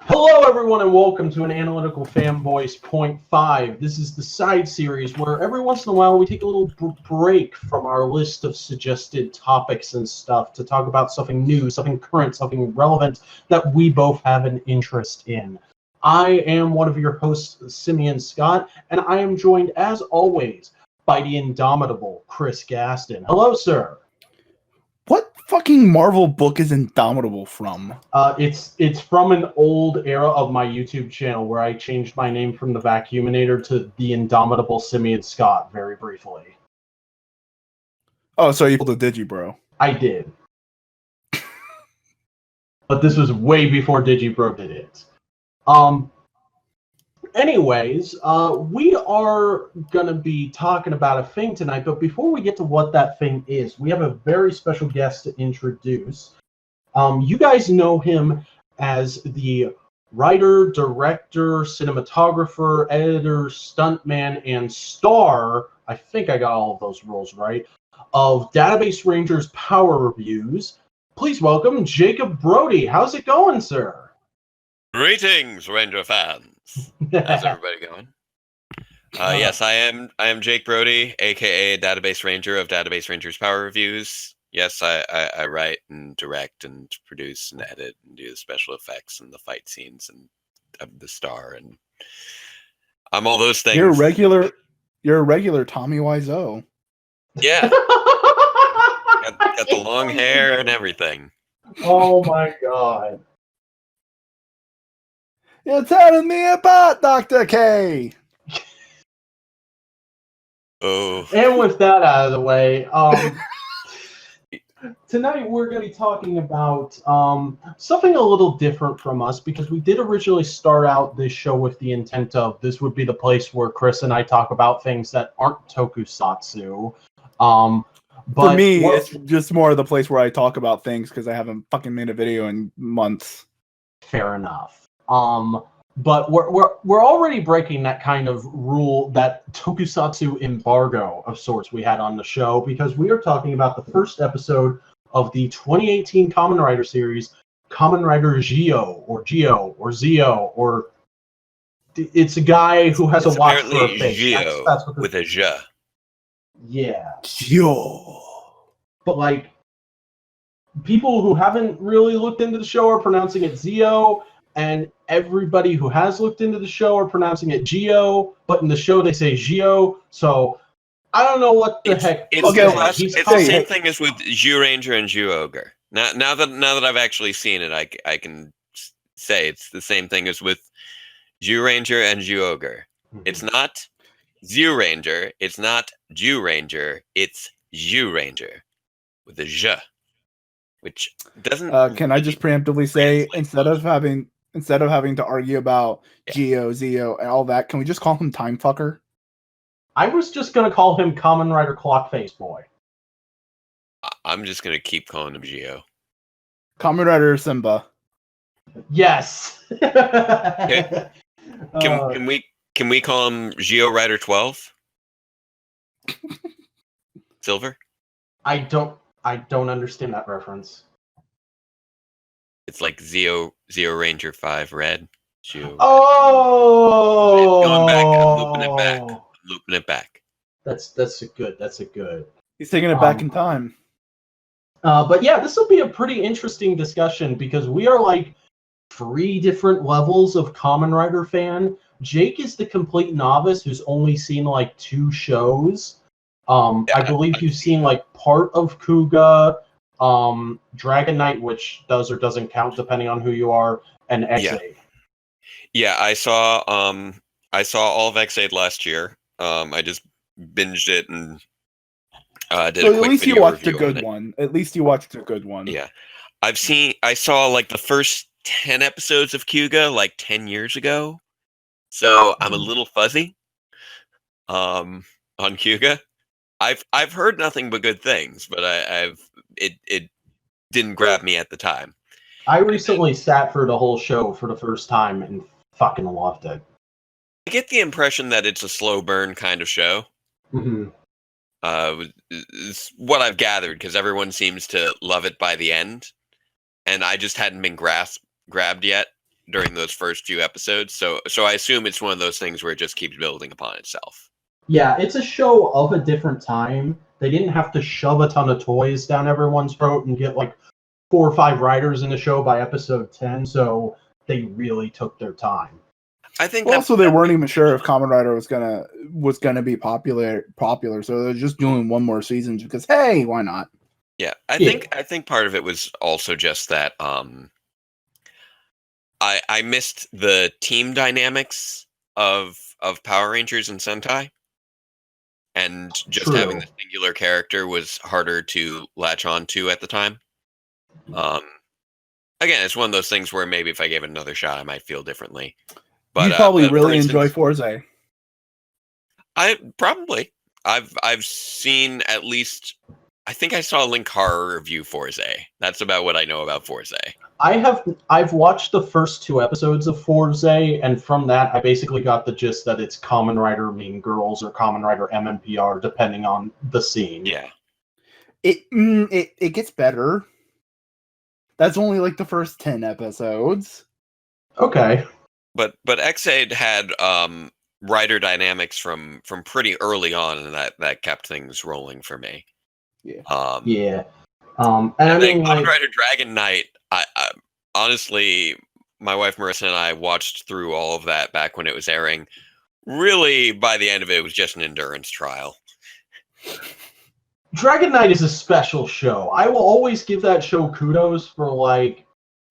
Hello, everyone, and welcome to an Analytical Fanboys Point 5. This is the side series where every once in a while we take a little break from our list of suggested topics and stuff to talk about something new, something current, something relevant that we both have an interest in. I am one of your hosts, Simeon Scott, and I am joined, as always, by the indomitable Chris Gaston. Hello, sir. What fucking Marvel book is Indomitable from? It's from an old era of my YouTube channel where I changed my name from the Vacuuminator to the Indomitable Simeon Scott very briefly. Oh, so you pulled a Digibro. I did. But this was way before Digibro did it. Anyways, we are going to be talking about a thing tonight, but before we get to what that thing is, we have a very special guest to introduce. You guys know him as the writer, director, cinematographer, editor, stuntman, and star, I think I got all of those roles right, of Database Ranger's Power Reviews. Please welcome Jacob Brode. How's it going, sir? Greetings, Ranger fans. How's everybody going? Yes, I am Jake Brode, aka Database Ranger of Database Ranger's Power Reviews. Yes, I write and direct and produce and edit and do the special effects and the fight scenes and I'm the star and I'm all those things. You're a regular Tommy Wiseau. Yeah. got the long hair and everything. Oh my god. You're telling me apart, Dr. K! Oh. And with that out of the way, tonight we're going to be talking about something a little different from us because we did originally start out this show with the intent of this would be the place where Chris and I talk about things that aren't tokusatsu. But for me, it's just more of the place where I talk about things because I haven't fucking made a video in months. Fair enough. But we're already breaking that kind of rule, that tokusatsu embargo of sorts we had on the show, because we are talking about the first episode of the 2018 Kamen Rider series, Kamen Rider Geo, or Zio, or it's a guy who has It's a watch for a apparently face. Geo That's what with a J. Yeah. Yo. But like, people who haven't really looked into the show are pronouncing it Zio, and everybody who has looked into the show are pronouncing it Geo, but in the show they say Geo, so I don't know what the heck. It's Okay, the same thing as with Zhu Ranger and Zhu Ogre. Now that I've actually seen it, I can say it's the same thing as with Zhu Ranger and Zhu Ogre. Mm-hmm. It's not Zhu Ranger, it's not Zhu Ranger, it's Zhu Ranger with a J, which doesn't. Can I just preemptively say instead of having to argue about Geo, Zio, and all that, can we just call him Time Fucker? I was just gonna call him Kamen Rider Clockface Boy. I'm just gonna keep calling him Geo. Kamen Rider Simba. Yes. Okay. Can we call him Geo Rider 12? Silver? I don't understand that reference. It's like Zio Ranger 5 Red. Geo Oh, it's going back. I'm looping it back. That's a good. He's taking it back in time. But yeah, this will be a pretty interesting discussion because we are like 3 different levels of Kamen Rider fan. Jake is the complete novice who's only seen like 2 shows. I believe you've seen like part of Kuga, Dragon Knight, which does or doesn't count depending on who you are, and X-Aid. Yeah, I saw all of X-Aid last year. I just binged it and did a quick video review. At least you watched a good one. At least you watched a good one. Yeah. I saw like the first 10 episodes of Kuga like 10 years ago. So I'm a little fuzzy on Kuga. I've heard nothing but good things, but it didn't grab me at the time. I recently sat through the whole show for the first time and fucking loved it. I get the impression that it's a slow burn kind of show. Mm-hmm. It's what I've gathered because everyone seems to love it by the end, and I just hadn't been grabbed yet. during those first few episodes. So I assume it's one of those things where it just keeps building upon itself. Yeah, it's a show of a different time. They didn't have to shove a ton of toys down everyone's throat and get like 4 or 5 writers in the show by episode 10, so they really took their time. I think also they weren't even sure if Kamen Rider was gonna be popular, so they're just doing one more season because hey, why not? Yeah, I think part of it was also just that I missed the team dynamics of Power Rangers and Sentai. And just having the singular character was harder to latch on to at the time. Again, it's one of those things where maybe if I gave it another shot, I might feel differently. But you probably really enjoy Heisei. I've seen at least. I think I saw a Link horror review for Heisei. That's about what I know about Heisei. I've watched the first 2 episodes of Heisei, and from that I basically got the gist that it's Kamen Rider Mean Girls or Kamen Rider MMPR, depending on the scene. Yeah, it gets better. That's only like the first 10 episodes. Okay, but Ex-Aid had writer dynamics from pretty early on, and that kept things rolling for me. Yeah. Yeah. And I mean, Kamen Rider Dragon Knight. I honestly, my wife Marissa and I watched through all of that back when it was airing. Really, by the end of it, it was just an endurance trial. Dragon Knight is a special show. I will always give that show kudos for like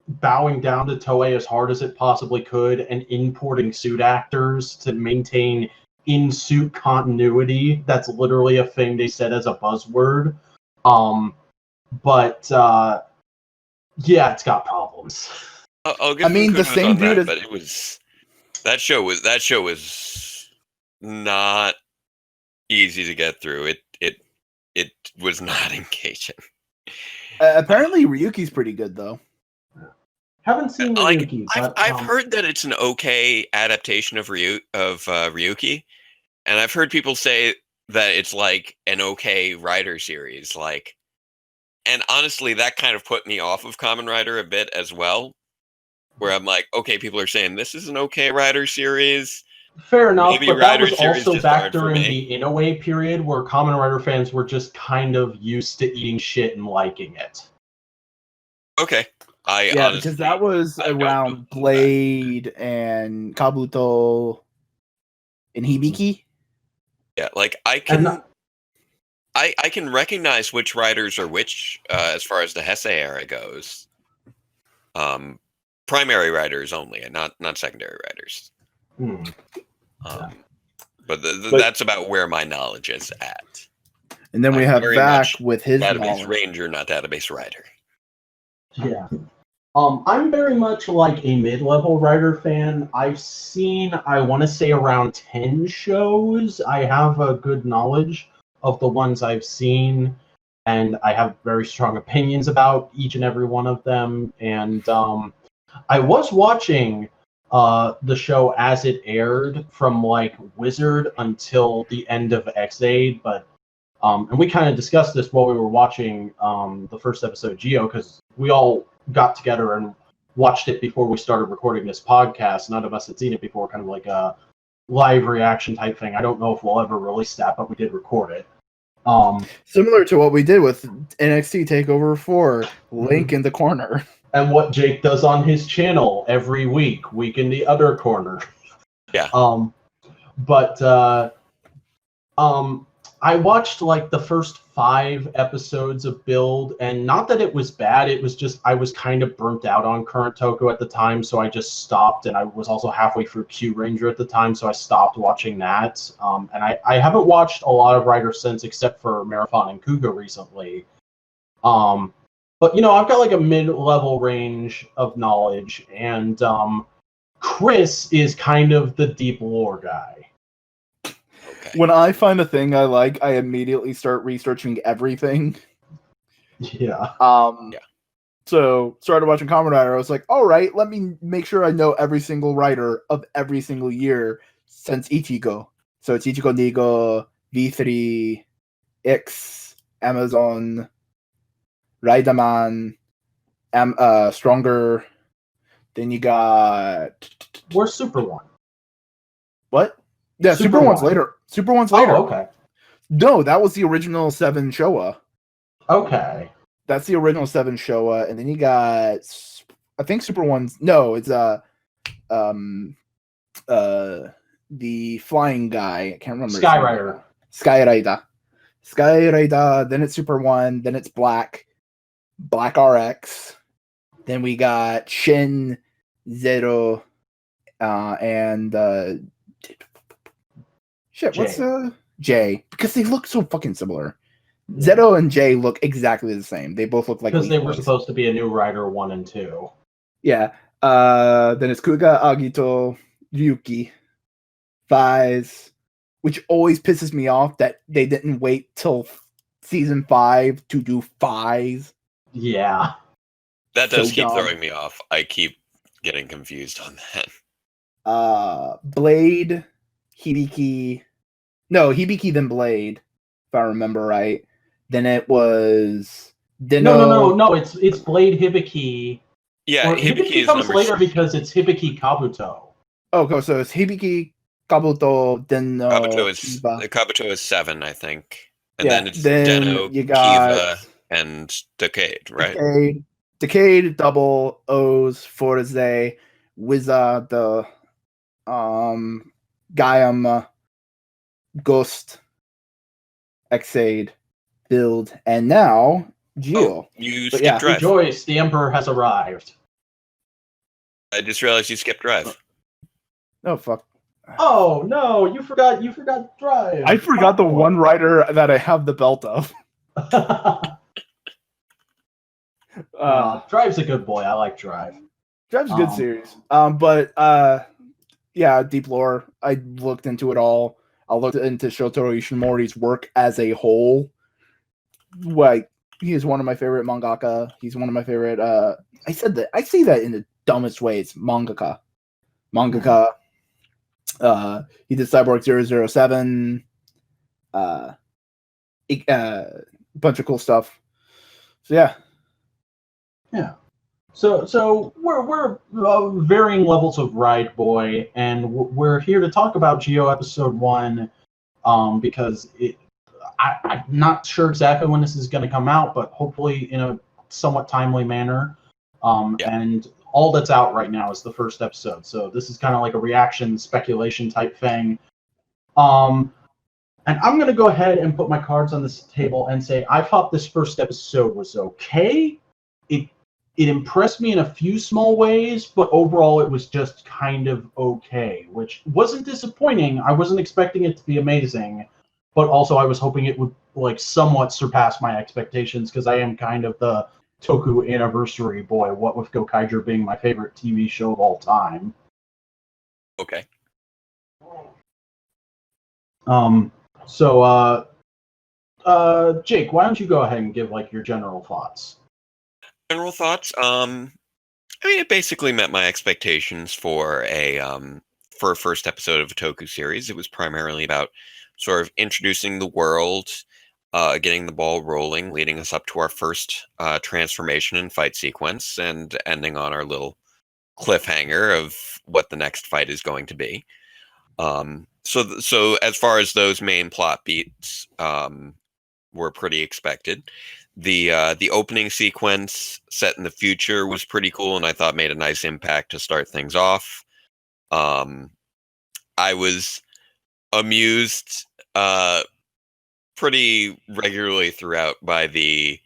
bowing down to Toei as hard as it possibly could and importing suit actors to maintain in-suit continuity. That's literally a thing they said as a buzzword. But yeah, it's got problems. I'll give the same dude, but it was that show was not easy to get through. It was not engaging. Apparently, Ryuki's pretty good though. Haven't seen Ryuki. I've heard that it's an okay adaptation of Ryuki, and I've heard people say that it's like an okay Rider series, like. And honestly, that kind of put me off of Kamen Rider a bit as well, where I'm like, okay, people are saying this is an okay Rider series. Fair enough, Maybe but that was also back during the Inoue period where Kamen Rider fans were just kind of used to eating shit and liking it. Okay. Because that was around Blade and Kabuto and Hibiki. Yeah, like I can recognize which riders are which as far as the Heisei era goes. Primary riders only, and not secondary riders. But that's about where my knowledge is at. And then we have Vac with his database ranger, not database rider. Yeah. I'm very much like a mid-level rider fan. I've seen, I want to say, around 10 shows. I have a good knowledge of the ones I've seen, and I have very strong opinions about each and every one of them. And I was watching the show as it aired from like Wizard until the end of X-Aid, but and we kind of discussed this while we were watching the first episode of Geo, because we all got together and watched it before we started recording this podcast. None of us had seen it before, kind of like a live reaction type thing. I don't know if we'll ever release that, but we did record it. Similar to what we did with NXT TakeOver 4, Link in the corner. And what Jake does on his channel every week in the other corner. Yeah. I watched like the first 5 episodes of Build, and not that it was bad, it was just I was kind of burnt out on Current Toko at the time, so I just stopped, and I was also halfway through Q Ranger at the time, so I stopped watching that. And I haven't watched a lot of Rider since, except for Marathon and Kuga recently. But, you know, I've got like a mid-level range of knowledge, and Chris is kind of the deep lore guy. When I find a thing I like, I immediately start researching everything. Yeah. So, started watching Kamen Rider. I was like, all right, let me make sure I know every single writer of every single year since Ichigo. So, it's Ichigo, Nigo, V3, X, Amazon, Raidaman, Stronger, Then you got Where's Super One? what? Yeah, Super One's later. Super One's later. Oh, okay. No, that was the original 7 Showa. Okay. That's the original 7 Showa, and then you got, I think Super One's. No, it's the flying guy. I can't remember. Skyrider. Skyrider. Then it's Super One. Then it's Black RX. Then we got Shin, Zero, and shit. What's J? Because they look so fucking similar. Zero and J look exactly the same. They both look like because they were supposed to be a new Rider 1 and 2. Yeah. Then it's Kuga, Agito, Ryuki, Fies, which always pisses me off that they didn't wait till season 5 to do Fies. Yeah. That does keep throwing me off. I keep getting confused on that. Blade, Hibiki. No, Hibiki then Blade, if I remember right. Then it was No. It's Blade Hibiki. Yeah, Hibiki comes later because it's Hibiki Kabuto. Oh, so it's Hibiki, Kabuto, then Kabuto is 7, I think, and then it's then Deno, you got Kiva, and Decade, right? Decade, double O's, Forze, Wiza, the Gaiam, Ghost, Exade, Build, and now Geo. You skipped Drive. Rejoice, the Emperor has arrived. I just realized you skipped Drive. Oh fuck. Oh no, you forgot Drive. I forgot the one rider that I have the belt of. Drive's a good boy. I like Drive. Drive's a good series. But yeah, Deep Lore. I looked into it all. I looked into Shotaro Ishimori's work as a whole. Like, he is one of my favorite mangaka. He's one of my favorite. I said that. I say that in the dumbest way. It's mangaka. He did Cyborg 007. Bunch of cool stuff. So yeah. Yeah. So we're varying levels of Ride Boy, and we're here to talk about Geo Episode 1 because I'm not sure exactly when this is going to come out, but hopefully in a somewhat timely manner. And all that's out right now is the first episode, so this is kind of like a reaction speculation type thing. And I'm going to go ahead and put my cards on this table and say I thought this first episode was okay. It impressed me in a few small ways, but overall it was just kind of okay, which wasn't disappointing. I wasn't expecting it to be amazing, but also I was hoping it would like somewhat surpass my expectations because I am kind of the Toku anniversary boy, what with Gokaiger being my favorite TV show of all time. Okay. Jake, why don't you go ahead and give like your general thoughts? General thoughts. I mean, it basically met my expectations for a first episode of a Toku series. It was primarily about sort of introducing the world, getting the ball rolling, leading us up to our first transformation and fight sequence, and ending on our little cliffhanger of what the next fight is going to be. So as far as those main plot beats, were pretty expected. The opening sequence set in the future was pretty cool, and I thought made a nice impact to start things off. I was amused pretty regularly throughout by the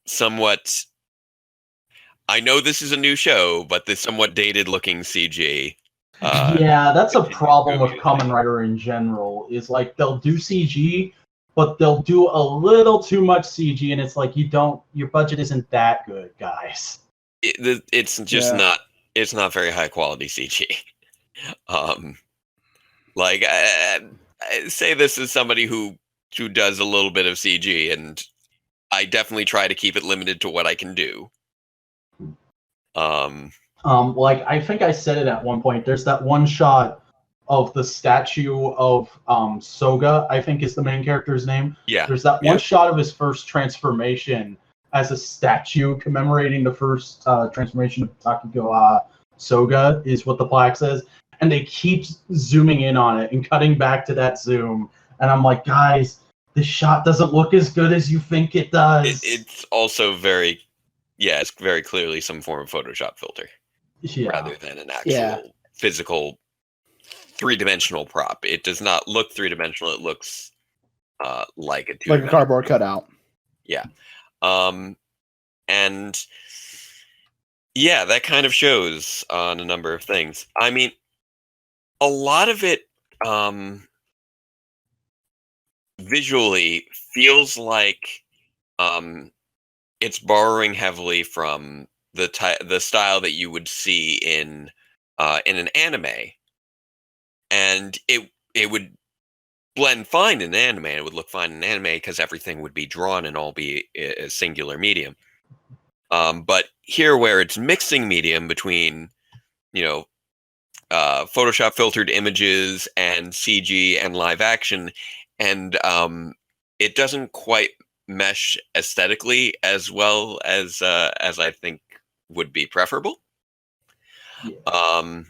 somewhat, I know this is a new show, but the somewhat dated looking CG. Yeah, that's a problem with Kamen Rider in general, is like they'll do CG, but they'll do a little too much CG, and it's like your budget isn't that good, guys. It's just not. It's not very high quality CG. Like I say this as somebody who does a little bit of CG, and I definitely try to keep it limited to what I can do. Like I think I said it at one point. There's that one shot of the statue of Soga, I think is the main character's name. Yeah. There's that one shot of his first transformation, as a statue commemorating the first transformation of Takiko Soga is what the plaque says. And they keep zooming in on it and cutting back to that zoom. And I'm like, guys, this shot doesn't look as good as you think it does. It's also it's very clearly some form of Photoshop filter rather than an actual physical three-dimensional prop. It does not look three-dimensional. It looks like a cardboard cutout. Yeah. And yeah, that kind of shows on a number of things. I mean, a lot of it visually feels like it's borrowing heavily from the style that you would see in an anime, and it would blend fine in anime. It would look fine in anime because everything would be drawn and all be a singular medium. But here, where it's mixing medium between, Photoshop filtered images and CG and live action, and it doesn't quite mesh aesthetically as well as I think would be preferable. Yeah.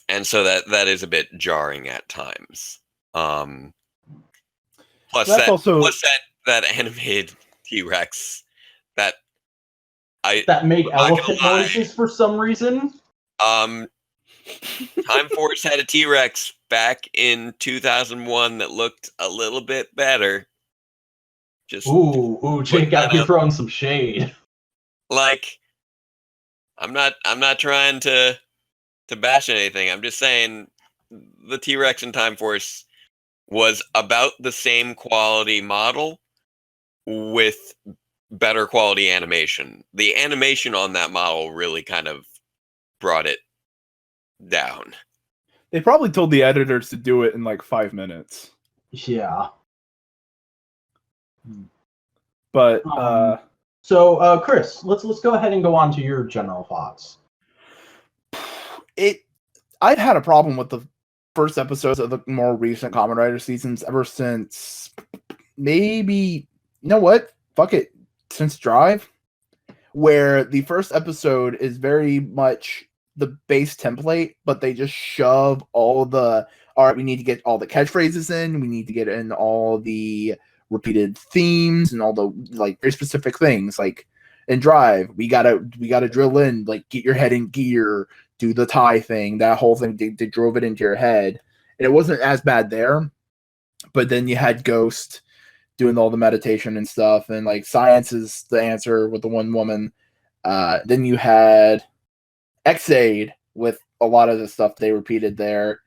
And so that is a bit jarring at times. Plus that animated T-Rex that made elephant noises for some reason. Time Force had a T-Rex back in 2001 that looked a little bit better. Just Jake got you throwing some shade. Like, I'm not trying to bash anything. I'm just saying the T-Rex in Time Force was about the same quality model with better quality animation. The animation on that model really kind of brought it down. They probably told the editors to do it in like 5 minutes. Yeah. But so Chris, let's go ahead and go on to your general thoughts. I've had a problem with the first episodes of the more recent Kamen Rider seasons ever since maybe, you know what? Fuck it. Since Drive, where the first episode is very much the base template, but they just shove all right, we need to get all the catchphrases in, we need to get in all the repeated themes and all the like very specific things. Like in Drive, we gotta drill in, like, get your head in gear, do the tie thing, that whole thing. They drove it into your head, and it wasn't as bad there. But then you had Ghost doing all the meditation and stuff, and like science is the answer with the one woman. Then you had Xaid with a lot of the stuff they repeated there,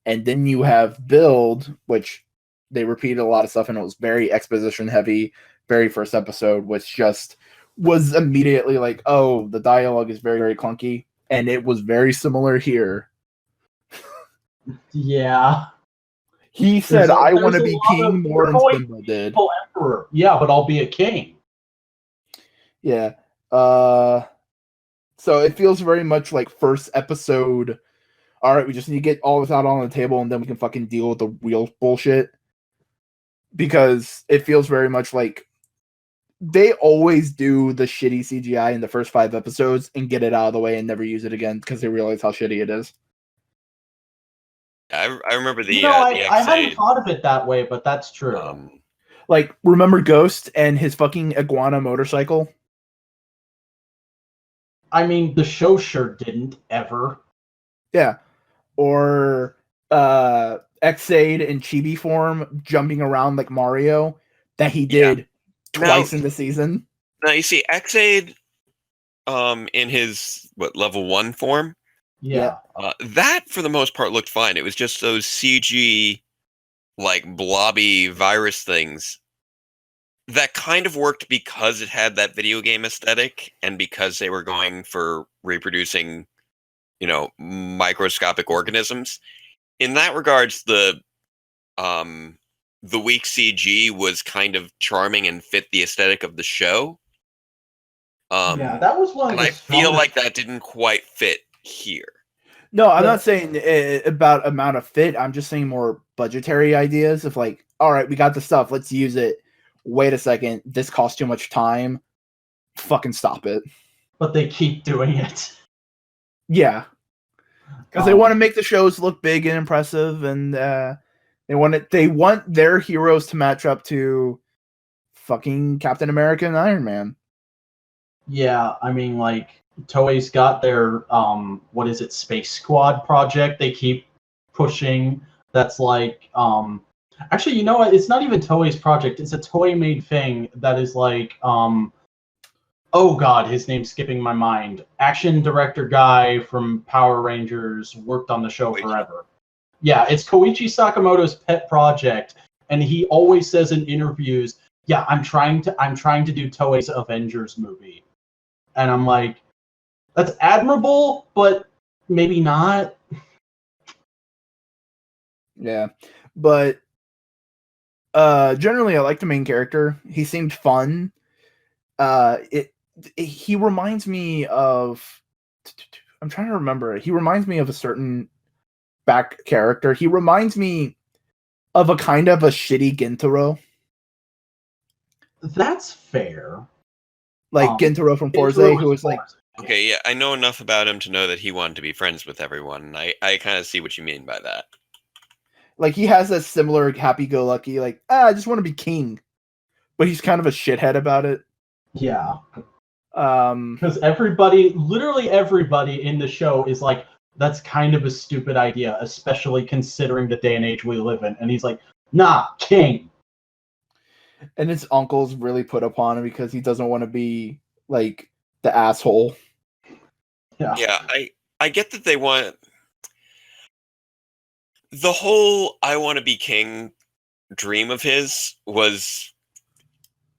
and then you have Build, which they repeated a lot of stuff, and it was very exposition heavy. Very first episode, which just was immediately like, oh, the dialogue is very, very clunky, and it was very similar here. Yeah. He said, I want to be king more than Simba did. Emperor. Yeah, but I'll be a king. Yeah. So it feels very much like first episode. All right, we just need to get all this out on the table, and then we can fucking deal with the real bullshit. Because it feels very much like they always do the shitty CGI in the first 5 episodes and get it out of the way and never use it again because they realize how shitty it is. I remember the I hadn't thought of it that way, but that's true. Like, remember Ghost and his fucking iguana motorcycle? I mean, the show sure didn't, ever. Yeah. Or Xaid in chibi form jumping around like Mario that he did twice in the season. Now, you see, Xaid in his, level 1 form? Yeah. That, for the most part, looked fine. It was just those CG, like, blobby virus things that kind of worked because it had that video game aesthetic and because they were going for reproducing, microscopic organisms. In that regards, the weak CG was kind of charming and fit the aesthetic of the show. Yeah, that was one of the I feel like that didn't quite fit here. No, I'm not saying about amount of fit. I'm just saying more budgetary ideas of like, all right, we got the stuff. Let's use it. Wait a second. This costs too much time. fucking stop it. But they keep doing it. Yeah. Because they want to make the shows look big and impressive, and they want their heroes to match up to fucking Captain America and Iron Man. Yeah, I mean, like, Toei's got their, what is it, Space Squad project they keep pushing. That's like, actually, you know what? It's not even Toei's project. It's a Toei-made thing that is like, oh god, his name's skipping my mind. Action director guy from Power Rangers, worked on the show forever. Yeah, it's Koichi Sakamoto's pet project, and he always says in interviews, yeah, I'm trying to do Toei's Avengers movie. And I'm like, that's admirable, but maybe not. Yeah. But generally I like the main character. He seemed fun. He reminds me of, I'm trying to remember. He reminds me of a certain back character. He reminds me of a kind of a shitty Gintaro. That's fair. Like Gintaro from Forza, who was like... Okay, yeah, I know enough about him to know that he wanted to be friends with everyone. I kind of see what you mean by that. Like, he has a similar happy-go-lucky, like, I just want to be king. But he's kind of a shithead about it. Yeah. Because literally everybody in the show is like, that's kind of a stupid idea, especially considering the day and age we live in. And he's like, nah, king. And his uncle's really put upon him because he doesn't want to be, like, the asshole. Yeah, I get that they want... The whole I want to be king dream of his was...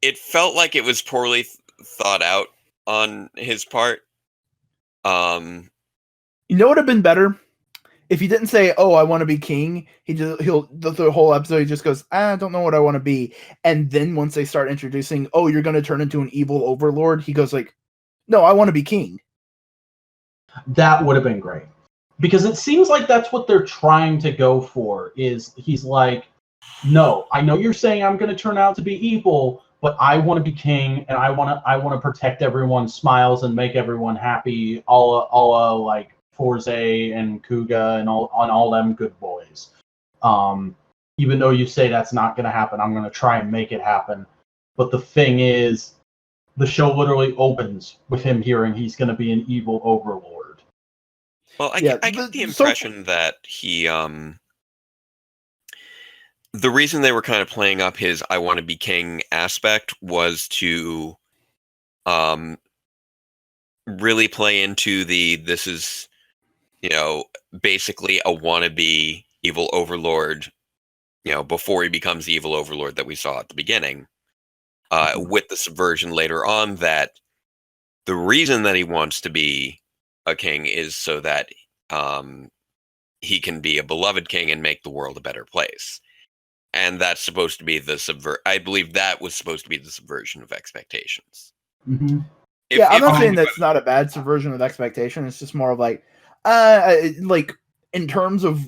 It felt like it was poorly thought out on his part. You know what would have been better? If he didn't say, "Oh, I want to be king," the whole episode he just goes, "I don't know what I want to be." And then once they start introducing, "Oh, you're going to turn into an evil overlord," he goes like, "No, I want to be king." That would have been great. Because it seems like that's what they're trying to go for, is he's like, "No, I know you're saying I'm going to turn out to be evil, but I want to be king, and I want to protect everyone's smiles and make everyone happy, all like Forza and Kuga and all them good boys. Even though you say that's not going to happen, I'm going to try and make it happen." But the thing is, the show literally opens with him hearing he's going to be an evil overlord. Well, I get the impression that he... The reason they were kind of playing up his "I want to be king" aspect was to really play into this is, basically a wannabe evil overlord, before he becomes the evil overlord that we saw at the beginning, with the subversion later on, that the reason that he wants to be a king is so that he can be a beloved king and make the world a better place. And that's supposed to be I believe that was supposed to be the subversion of expectations. Mm-hmm. I'm not saying that's not a bad subversion of expectation. It's just more of like in terms of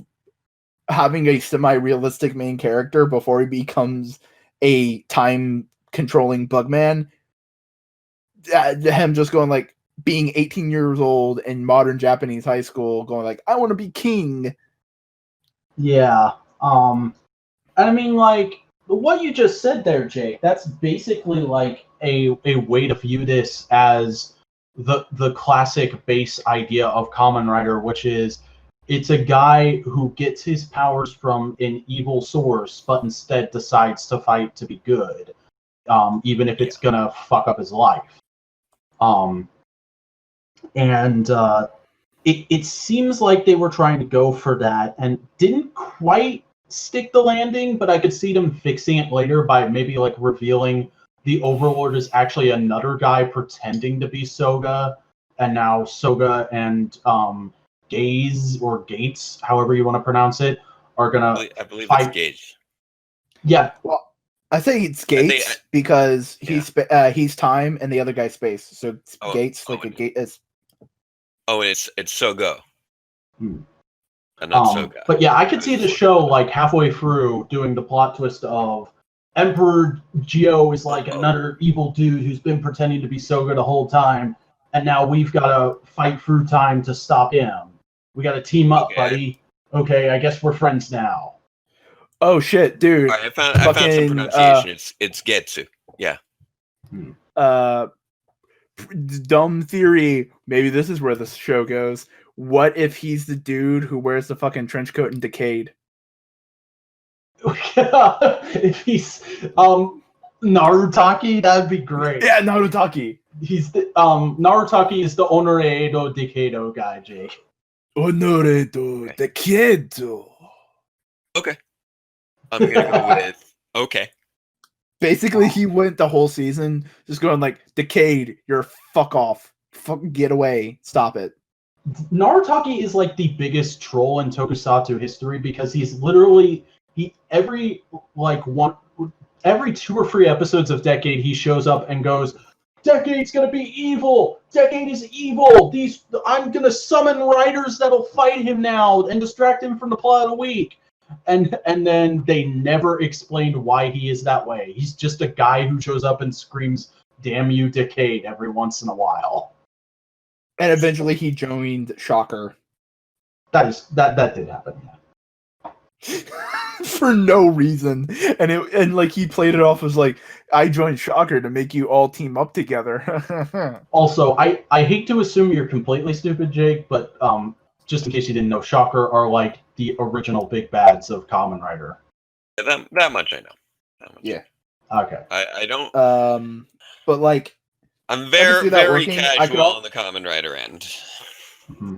having a semi-realistic main character before he becomes a time-controlling bugman. Him just going like, being 18 years old in modern Japanese high school, going like, I want to be king. Yeah. I mean, like, what you just said there, Jake, that's basically like a way to view this as the classic base idea of Kamen Rider, which is it's a guy who gets his powers from an evil source, but instead decides to fight to be good, even if it's gonna fuck up his life. It seems like they were trying to go for that and didn't quite stick the landing, but I could see them fixing it later by maybe like revealing the Overlord is actually another guy pretending to be Soga, and now Soga and Gates, however you want to pronounce it, are gonna I believe fight. It's Gage. Yeah. Well, I think it's Gates because he's time and the other guy's space. So Gates a gate is. Oh, and it's Sogo. Hmm. And not Soga. But yeah, I could see the show like halfway through doing the plot twist of Emperor Geo is like another evil dude who's been pretending to be so good the whole time, and now we've got to fight through time to stop him. We got to team up, buddy. Okay, I guess we're friends now. Oh shit, dude! All right, I found some pronunciation. It's Getsu. Yeah. Dumb theory. Maybe this is where the show goes. What if he's the dude who wears the fucking trench coat in Decade? If he's Narutaki, that'd be great. Yeah, Narutaki. He's the Narutaki is the Honoredo Decado guy, Jake. Honoredo Decado. Okay. I'm gonna go with okay. Basically, he went the whole season just going like, Decade, you're fuck off. Fucking get away. Stop it. Narutaki is like the biggest troll in Tokusatsu history because he's literally every 2 or 3 episodes of Decade he shows up and goes, Decade's gonna be evil. Decade is evil. I'm gonna summon riders that'll fight him now and distract him from the plot of the week. And then they never explained why he is that way. He's just a guy who shows up and screams, "Damn you, Decade," every once in a while. And eventually he joined Shocker. That did happen. For no reason. And like he played it off as like, I joined Shocker to make you all team up together. Also, I hate to assume you're completely stupid, Jake, but just in case you didn't know, Shocker are like the original big bads of Kamen Rider. Yeah, that much I know. Yeah. Okay. I don't. But like, I'm very casual on the Kamen Rider end. Mm-hmm.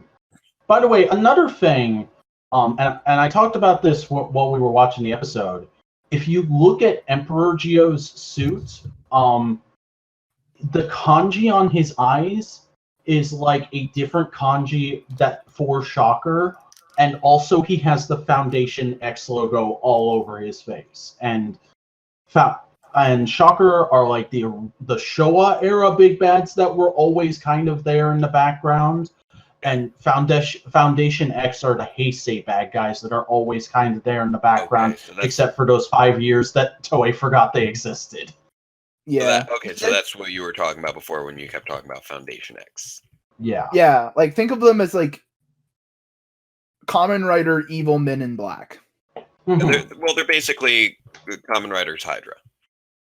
By the way, another thing, and I talked about this while we were watching the episode. If you look at Emperor Geo's suit, the kanji on his eyes is like a different kanji for Shocker, and also he has the Foundation X logo all over his face. And Shocker are like the Showa era big bads that were always kind of there in the background, and Foundation X are the Heisei bad guys that are always kind of there in the background, except for those 5 years that Toei forgot they existed. Yeah. So that's what you were talking about before when you kept talking about Foundation X. Yeah. Yeah, like think of them as like Kamen Rider evil men in black. Mm-hmm. They're basically Kamen Rider's Hydra.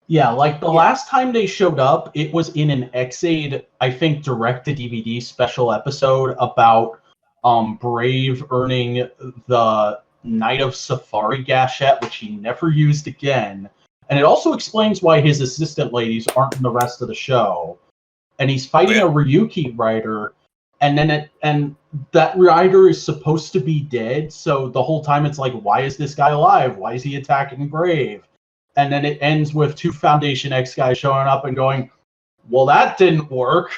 Yeah, like the last time they showed up, it was in an X-Aid, I think, direct-to-DVD special episode about Brave earning the Night of Safari Gashette, which he never used again. And it also explains why his assistant ladies aren't in the rest of the show. And he's fighting a Ryuki rider, and that rider is supposed to be dead, so the whole time it's like, why is this guy alive? Why is he attacking Brave? And then it ends with 2 Foundation X guys showing up and going, well, that didn't work.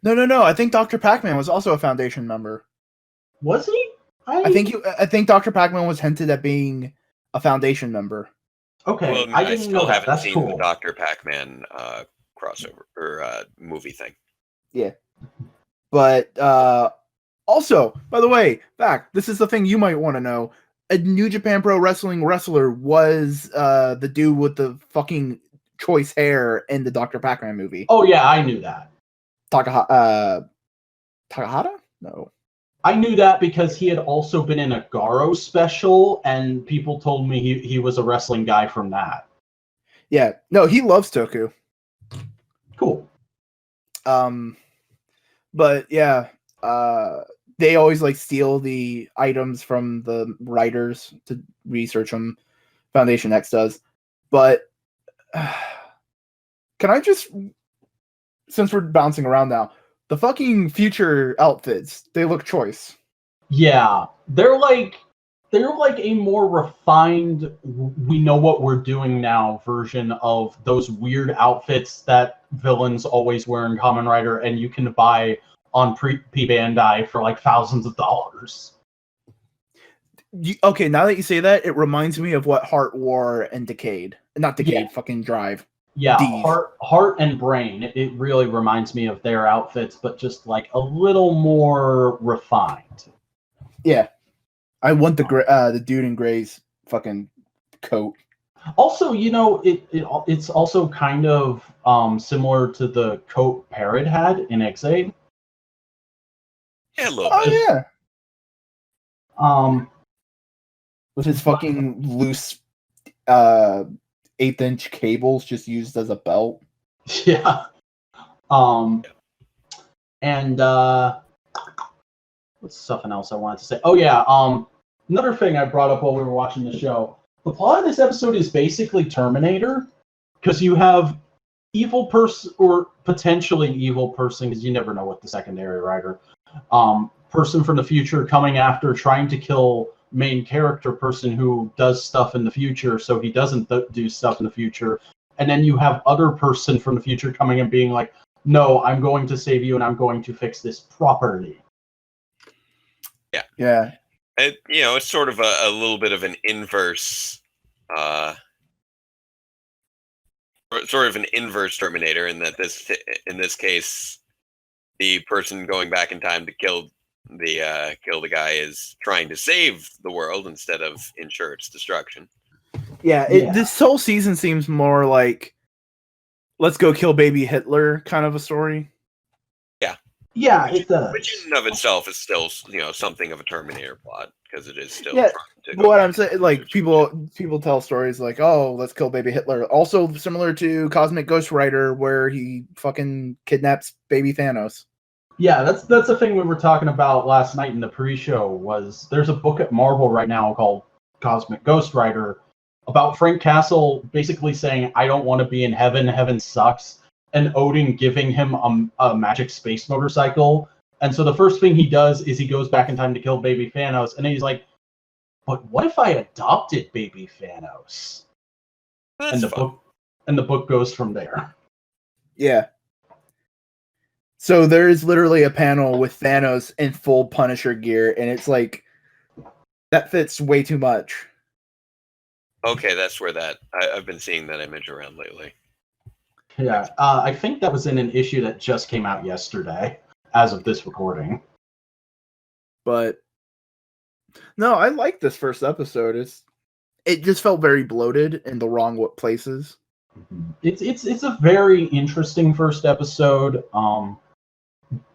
No. I think Dr. Pac-Man was also a Foundation member. Was he? I think Dr. Pac-Man was hinted at being a Foundation member. Okay, well, I didn't know that. That's seen cool. The Dr. Pac-Man crossover or movie thing. Yeah. But also, by the way, this is the thing you might want to know. A New Japan Pro Wrestling wrestler was the dude with the fucking choice hair in the Dr. Pac-Man movie. Oh yeah, I knew that. Takahata? No. I knew that because he had also been in a Garo special, and people told me he was a wrestling guy from that. Yeah. No, he loves Toku. Cool. But yeah, they always like steal the items from the writers to research them. Foundation X does. But can I just, since we're bouncing around now, the fucking future outfits, they look choice. Yeah, they're like a more refined, we know what we're doing now version of those weird outfits that villains always wear in Kamen Rider, and you can buy on Bandai for like thousands of dollars. Okay, now that you say that, it reminds me of what Heart wore in Decade. Not Decade, fucking Drive. Yeah, Heart and Brain. It really reminds me of their outfits, but just like a little more refined. Yeah. I want the dude in gray's fucking coat. Also, it's also kind of similar to the coat Parrot had in X8. Yeah, a little Oh bit. yeah, Um, with his fucking loose 1/8-inch cables just used as a belt. yeah. And what's something else I wanted to say? Oh yeah. Another thing I brought up while we were watching the show. The plot of this episode is basically Terminator, because you have evil person or potentially evil person, because you never know what the secondary writer, person from the future coming after, trying to kill main character person who does stuff in the future, so he doesn't do stuff in the future. And then you have other person from the future coming and being like, no, I'm going to save you and I'm going to fix this properly. Yeah. It's sort of a little bit of an inverse, sort of an inverse Terminator, in that in this case, the person going back in time to kill the guy is trying to save the world instead of ensure its destruction. Yeah, this whole season seems more like let's go kill baby Hitler kind of a story. Yeah, it does. Which in and of itself is still, something of a Terminator plot, because it is still. Yeah, but what I'm saying, like, people tell stories like, oh, let's kill baby Hitler. Also similar to Cosmic Ghost Rider, where he fucking kidnaps baby Thanos. Yeah, that's the thing we were talking about last night in the pre-show. Was there's a book at Marvel right now called Cosmic Ghost Rider about Frank Castle basically saying, I don't want to be in heaven, heaven sucks, and Odin giving him a magic space motorcycle. And so the first thing he does is he goes back in time to kill baby Thanos, and he's like, but what if I adopted baby Thanos? That's fun. The book goes from there. Yeah. So there is literally a panel with Thanos in full Punisher gear, and it's like, that fits way too much. Okay, that's where I've been seeing that image around lately. Yeah, I think that was in an issue that just came out yesterday, as of this recording. But no, I like this first episode. It just felt very bloated in the wrong places. It's a very interesting first episode.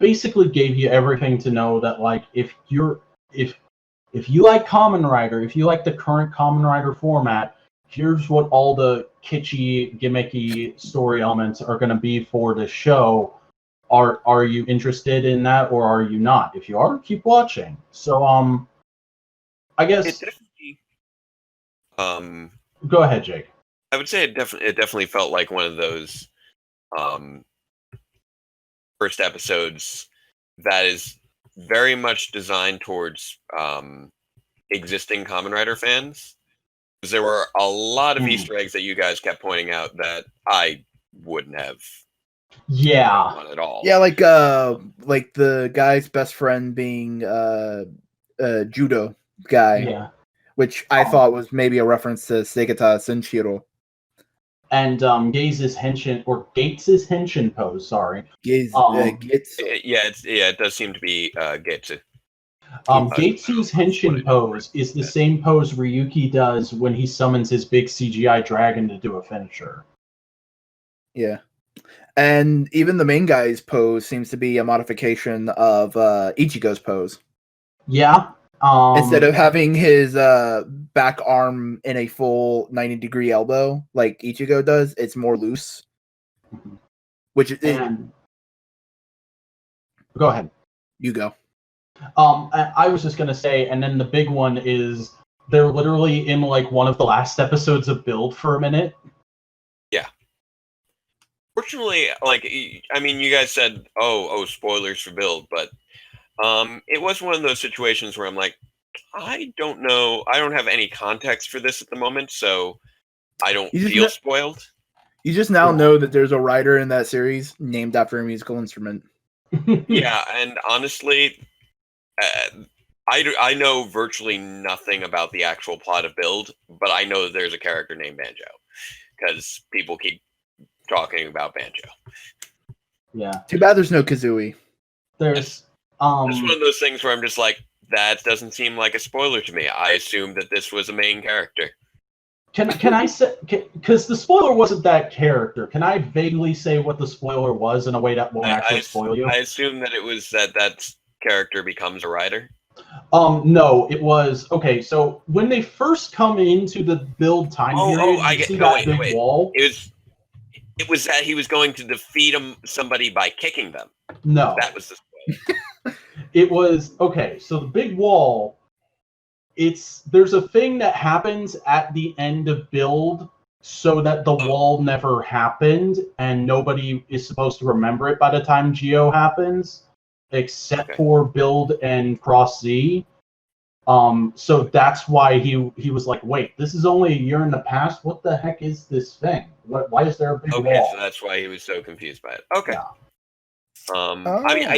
Basically gave you everything to know that, like, if you like Kamen Rider, if you like the current Kamen Rider format, here's what all the kitschy, gimmicky story elements are going to be for the show. Are you interested in that, or are you not? If you are, keep watching. So, I guess. It definitely. Go ahead, Jake. I would say it definitely felt like one of those first episodes that is very much designed towards existing Kamen Rider fans. Because there were a lot of Easter eggs that you guys kept pointing out that I wouldn't have. Yeah. At all. Yeah, like the guy's best friend being judo guy. Yeah. Which I thought was maybe a reference to Segata Senshiro. And Gates's henshin pose. Sorry. Gates. It does seem to be Getsu. Gatsu's henshin pose is the same pose Ryuki does when he summons his big CGI dragon to do a finisher. Yeah. And even the main guy's pose seems to be a modification of Ichigo's pose. Yeah. Instead of having his back arm in a full 90-degree elbow like Ichigo does, it's more loose. Which go ahead. You go. I was just gonna say, and then the big one is they're literally in like one of the last episodes of Build for a minute. Yeah. Fortunately, you guys said, oh, spoilers for Build, but it was one of those situations where I'm like, I don't know. I don't have any context for this at the moment, so I don't feel spoiled. You just now know that there's a rider in that series named after a musical instrument. Yeah, and honestly, I know virtually nothing about the actual plot of Build, but I know that there's a character named Banjo because people keep talking about Banjo. Yeah. Too bad there's no Kazooie. There's it's one of those things where I'm just like, that doesn't seem like a spoiler to me. I assumed that this was a main character. Can I say, because the spoiler wasn't that character, can I vaguely say what the spoiler was in a way that won't actually spoil you? I assume that it was that character becomes a rider. No, it was okay. So when they first come into the build time period, you see that big wall. It was that he was going to defeat somebody by kicking them. No, that was the spoiler. It was okay. So the big wall. There's a thing that happens at the end of build so that the wall never happened and nobody is supposed to remember it by the time Geo happens, except for build and Cross Z. So that's why he was like, wait, this is only a year in the past. What the heck is this thing? Why is there a big wall? Okay, so that's why he was so confused by it. Okay. Yeah. I mean, I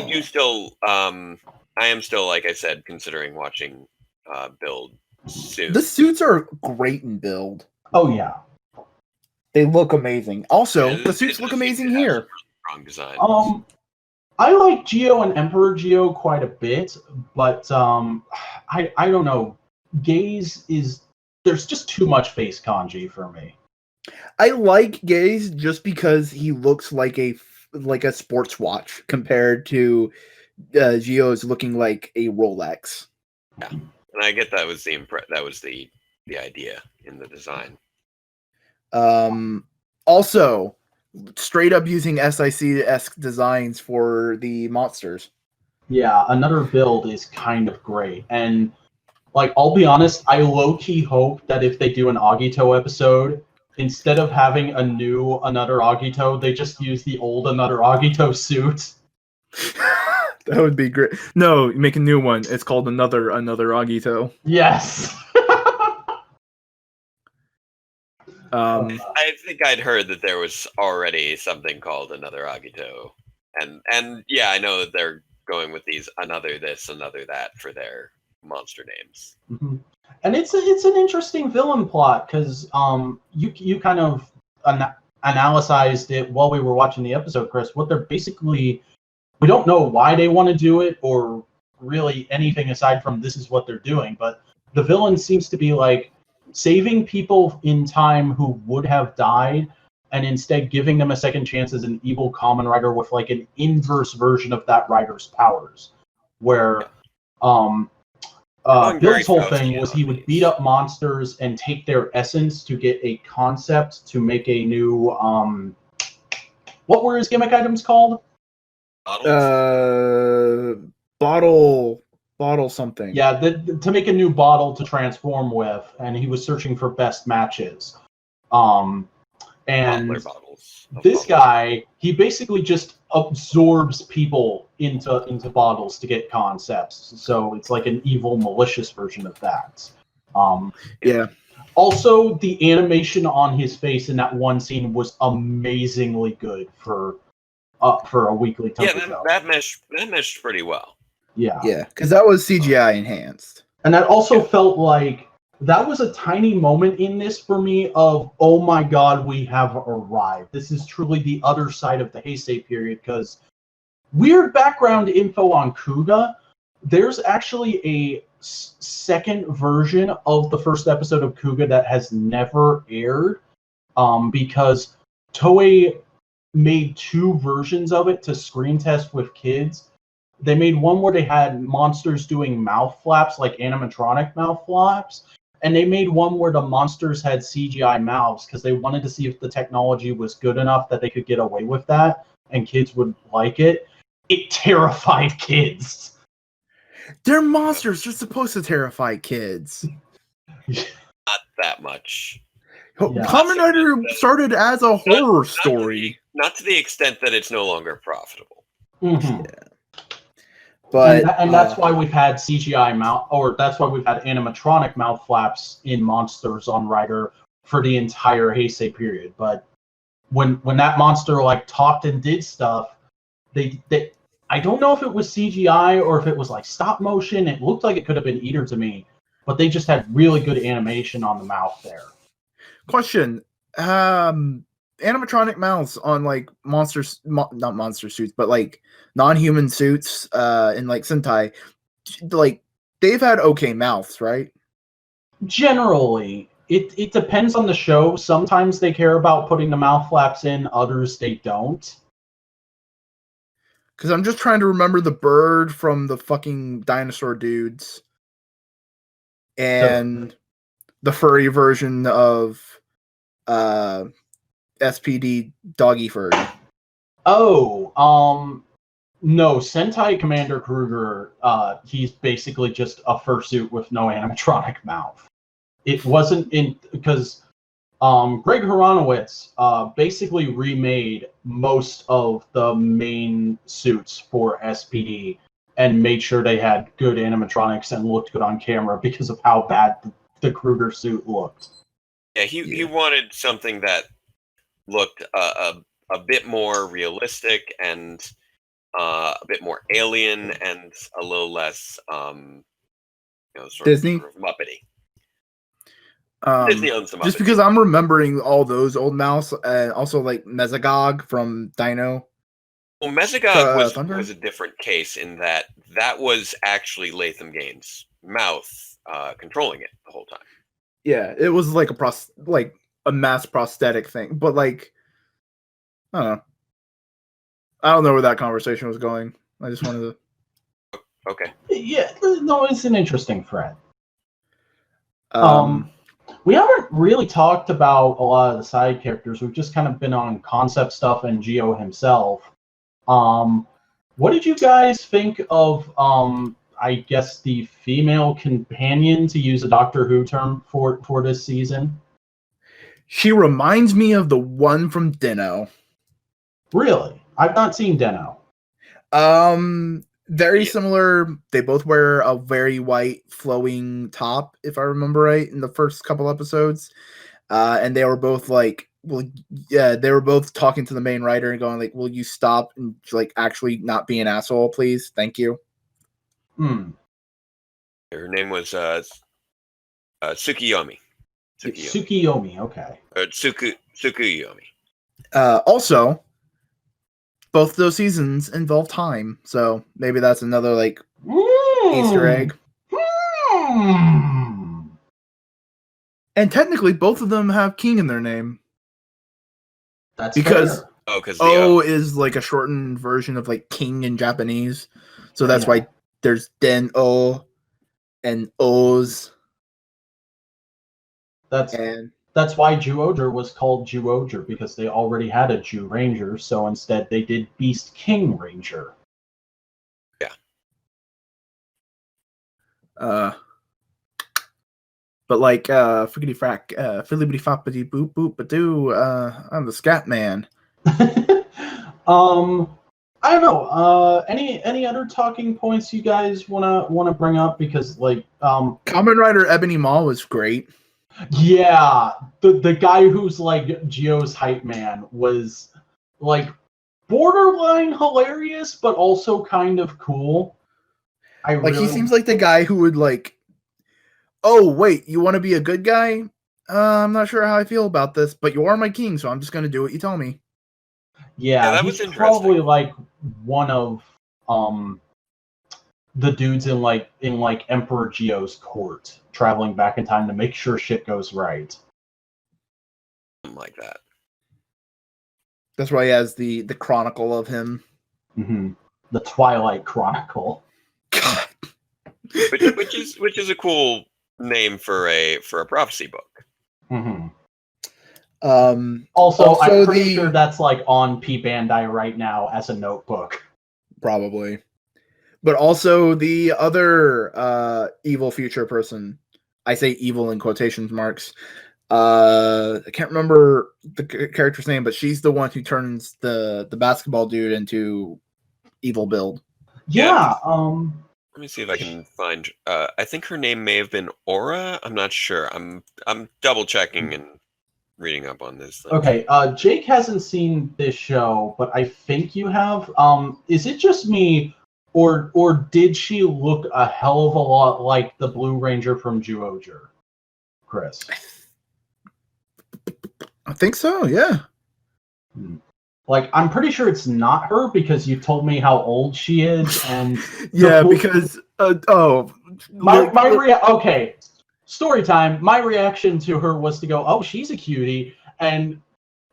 am still, like I said, considering watching Build soon. The suits are great in Build. Oh yeah, they look amazing. Also, the suits look amazing here. Strong design. I like Geo and Emperor Geo quite a bit, but I don't know. Gaze there's just too much face kanji for me. I like Gaze just because he looks like a sports watch compared to Geo's looking like a Rolex. Yeah. And I get that was the idea in the design. Also, straight up using SIC-esque designs for the monsters. Yeah, another build is kind of great. And like, I'll be honest, I low-key hope that if they do an Agito episode, instead of having another Agito, they just use the old Another Agito suit. That would be great. No, make a new one. It's called Another Agito. Yes. I think I'd heard that there was already something called Another Agito, and yeah, I know that they're going with these Another This, Another That for their monster names. Mm-hmm. And it's an interesting villain plot because you kind of analyzed it while we were watching the episode, Chris. What they're basically, we don't know why they want to do it or really anything aside from this is what they're doing, but the villain seems to be like saving people in time who would have died and instead giving them a second chance as an evil Kamen Rider with like an inverse version of that rider's powers, where Bill's whole thing was he would beat up monsters and take their essence to get a concept to make a new what were his gimmick items called? Bottle something. Yeah, to make a new bottle to transform with, and he was searching for best matches. And this guy, he basically just absorbs people into bottles to get concepts. So it's like an evil, malicious version of that. Yeah. Also, the animation on his face in that one scene was amazingly good for a weekly tokushow. Yeah, that meshed pretty well. Yeah. Yeah, because that was CGI enhanced. And that also felt like that was a tiny moment in this for me of, oh my god, we have arrived. This is truly the other side of the Heisei period, because weird background info on Kuga, there's actually a second version of the first episode of Kuga that has never aired, because Toei made two versions of it to screen test with kids. They made one where they had monsters doing mouth flaps, like animatronic mouth flaps, and they made one where the monsters had CGI mouths because they wanted to see if the technology was good enough that they could get away with that and kids would like it. It terrified kids. They're monsters. They're supposed to terrify kids. Not that much. Yeah. Kamen Rider started as a horror story. Not to the extent that it's no longer profitable. Mm-hmm. Yeah. But and that's why we've had CGI that's why we've had animatronic mouth flaps in monsters on Rider for the entire Heisei period. But when that monster like talked and did stuff, they I don't know if it was CGI or if it was like stop motion. It looked like it could have been Eater to me, but they just had really good animation on the mouth there. Question: animatronic mouths on like monsters, not monster suits, but like non-human suits in like Sentai, like they've had okay mouths, right? Generally, It depends on the show. Sometimes they care about putting the mouth flaps in, others they don't. Because I'm just trying to remember the bird from the fucking dinosaur dudes. And the furry version of SPD Doggy Furry. Oh, no, Sentai Commander Kruger, he's basically just a fursuit with no animatronic mouth. It wasn't because Greg Horonowitz basically remade most of the main suits for SPD and made sure they had good animatronics and looked good on camera because of how bad the Kruger suit looked. Yeah, he wanted something that looked a bit more realistic and a bit more alien and a little less, sort Disney? of Muppety. Disney owns the Muppets. Just because I'm remembering all those old mouse, and also like Mesogog from Dino. Well, Mesogog was a different case in that was actually Latham Gaines' mouth controlling it the whole time. Yeah, it was like a mass prosthetic thing, but like, I don't know. I don't know where that conversation was going. I just wanted to. Okay. Yeah, no, it's an interesting thread. We haven't really talked about a lot of the side characters. We've just kind of been on concept stuff and Geo himself. What did you guys think of, I guess, the female companion, to use a Doctor Who term, for this season? She reminds me of the one from Dino. Really? I've not seen Dino. Very similar. They both wear a very white flowing top, if I remember right, in the first couple episodes. And they were both like, they were both talking to the main writer and going like, "Will you stop and like actually not be an asshole, please? Thank you." Her name was Tsukiyomi. Tsukiyomi, okay. Tsukuyomi. Also, both those seasons involve time, so maybe that's another like Easter egg. And technically, both of them have King in their name. That's because fair. Because O is like a shortened version of like King in Japanese, so that's why there's Den O and O's. That's why Zyuohger was called Zyuohger, because they already had a Jew Ranger, so instead they did Beast King Ranger. Yeah. But like friggity frack, fiddly foppity boop boop badoo, I'm the scat man. I don't know. Any other talking points you guys wanna bring up? Because like Kamen Rider Ebony Maw was great. Yeah, the guy who's like Gio's hype man was like borderline hilarious, but also kind of cool. He seems like the guy who would like, oh wait, you want to be a good guy? I'm not sure how I feel about this, but you are my king, so I'm just gonna do what you tell me. Yeah, that was probably like one of the dudes in Emperor Gio's court, traveling back in time to make sure shit goes right. Something like that. That's why he has the chronicle of him. Mm-hmm. The Twilight Chronicle. God. which is a cool name for a prophecy book. Mm-hmm. Also, I'm pretty sure that's like on P Bandai right now as a notebook. Probably. But also the other evil future person. I say evil in quotation marks. I can't remember the character's name, but she's the one who turns the basketball dude into evil build. Yeah. Let me see if I can find. I think her name may have been Aura. I'm not sure. I'm double checking and reading up on this thing. Okay. Jake hasn't seen this show, but I think you have. Is it just me, or did she look a hell of a lot like the Blue Ranger from Zyuohger, Chris? I think so. Yeah. Like, I'm pretty sure it's not her because you told me how old she is, and yeah, because okay. story time. My reaction to her was to go, "Oh, she's a cutie," and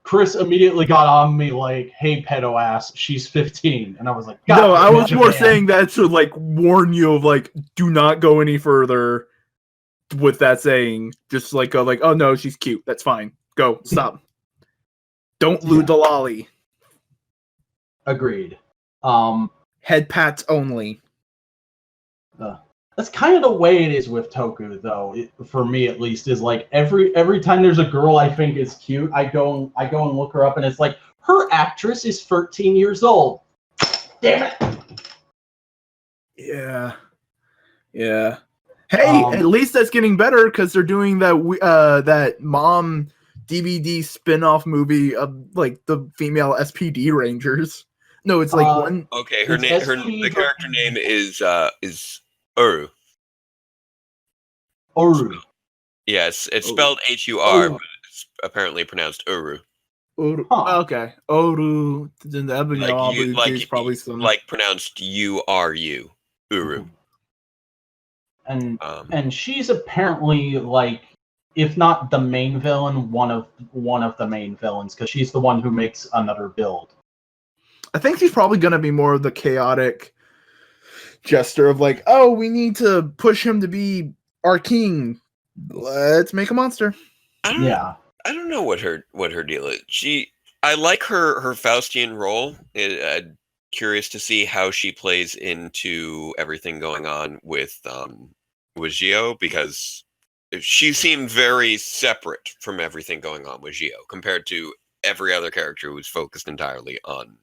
Chris immediately got on me like, "Hey, pedo ass, she's 15," and I was like, "God, No, I was more Japan." saying that to like warn you of like, do not go any further with that saying. Just like go like, oh no, she's cute. That's fine. Go, stop. Don't loot the lolly. Agreed. Head pats only. That's kind of the way it is with Toku, though. For me, at least, is like every time there's a girl I think is cute, I go and look her up, and it's like her actress is 13 years old. Damn it! Yeah. Hey, at least that's getting better because they're doing that mom DVD spin-off movie of like the female SPD Rangers. No, it's like one. Okay, the character name is Uru. Uru. Yes, it's spelled H-U-R, but it's apparently pronounced Uru. Uru. Huh. Okay, Uru. Then probably some like pronounced U-R-U. Uru. And she's apparently like, if not the main villain, one of the main villains, because she's the one who makes another build. I think she's probably going to be more of the chaotic jester of like, oh, we need to push him to be our king. Let's make a monster. I don't know what her deal is. I like her Faustian role. Curious to see how she plays into everything going on with Gio, because she seemed very separate from everything going on with Gio compared to every other character who was focused entirely on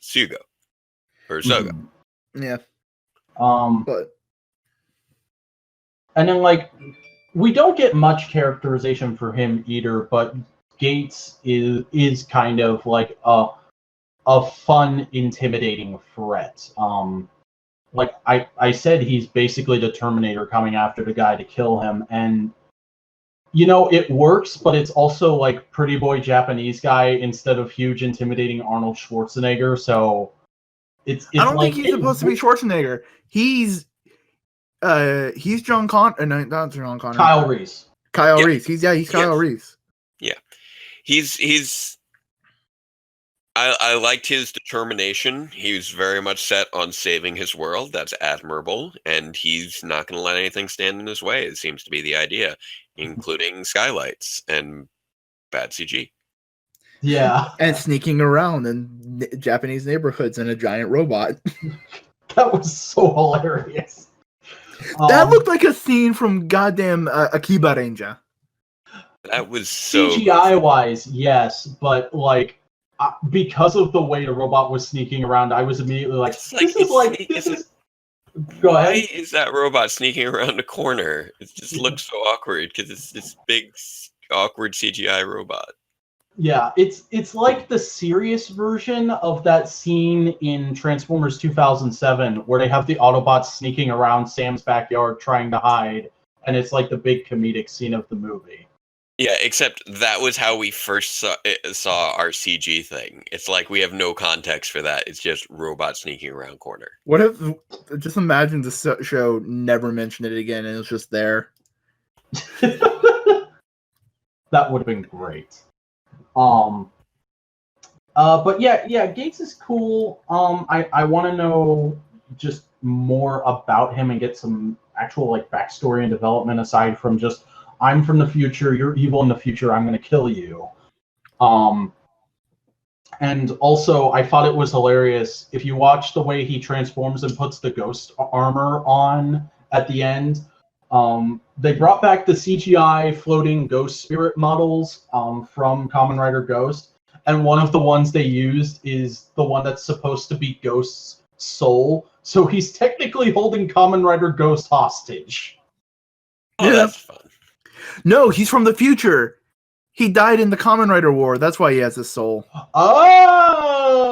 Sugo or Soga. Yeah. But and then like we don't get much characterization for him either, but Gates is kind of like a fun, intimidating threat. Like I said, he's basically the Terminator coming after the guy to kill him, and it works, but it's also like pretty boy Japanese guy instead of huge, intimidating Arnold Schwarzenegger. So it's I don't like, think he's supposed to be Schwarzenegger. He's John Connor. No, not John Connor. Kyle Reese. Reese. He's Kyle Reese. Yeah, he's. I liked his determination. He was very much set on saving his world. That's admirable, and he's not going to let anything stand in his way. It seems to be the idea, including skylights and bad CG. Yeah, and sneaking around in Japanese neighborhoods in a giant robot. That was so hilarious. That looked like a scene from goddamn Akiba Ranger. That was so CGI wise, yes, but like because of the way the robot was sneaking around, I was immediately like, Go ahead. Why is that robot sneaking around a corner? It just looks so awkward because it's this big, awkward CGI robot. Yeah, it's like the serious version of that scene in Transformers 2007 where they have the Autobots sneaking around Sam's backyard trying to hide, and it's like the big comedic scene of the movie. Yeah, except that was how we first saw our CG thing. It's like we have no context for that. It's just robots sneaking around corner. What if, just imagine the show never mentioned it again and it was just there. That would have been great. But yeah, Gates is cool. I want to know just more about him and get some actual like backstory and development aside from just, I'm from the future, you're evil in the future, I'm going to kill you. And also, I thought it was hilarious. If you watch the way he transforms and puts the ghost armor on at the end, they brought back the CGI floating ghost spirit models from Kamen Rider Ghost. And one of the ones they used is the one that's supposed to be Ghost's soul. So he's technically holding Kamen Rider Ghost hostage. Oh, yeah. That's fun. No, he's from the future. He died in the Kamen Rider War. That's why he has his soul. Oh!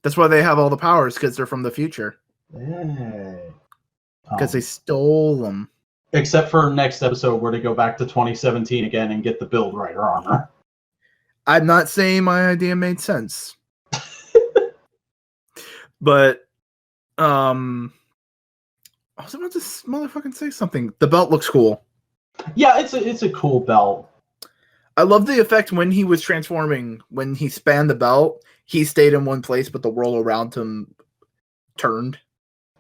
That's why they have all the powers, because they're from the future. Hey. Because they stole them. Except for next episode where they go back to 2017 again and get the Build Rider armor. I'm not saying my idea made sense. But, I was about to motherfucking say something. The belt looks cool. Yeah, it's a cool belt. I love the effect when he was transforming. When he spanned the belt, he stayed in one place, but the world around him turned.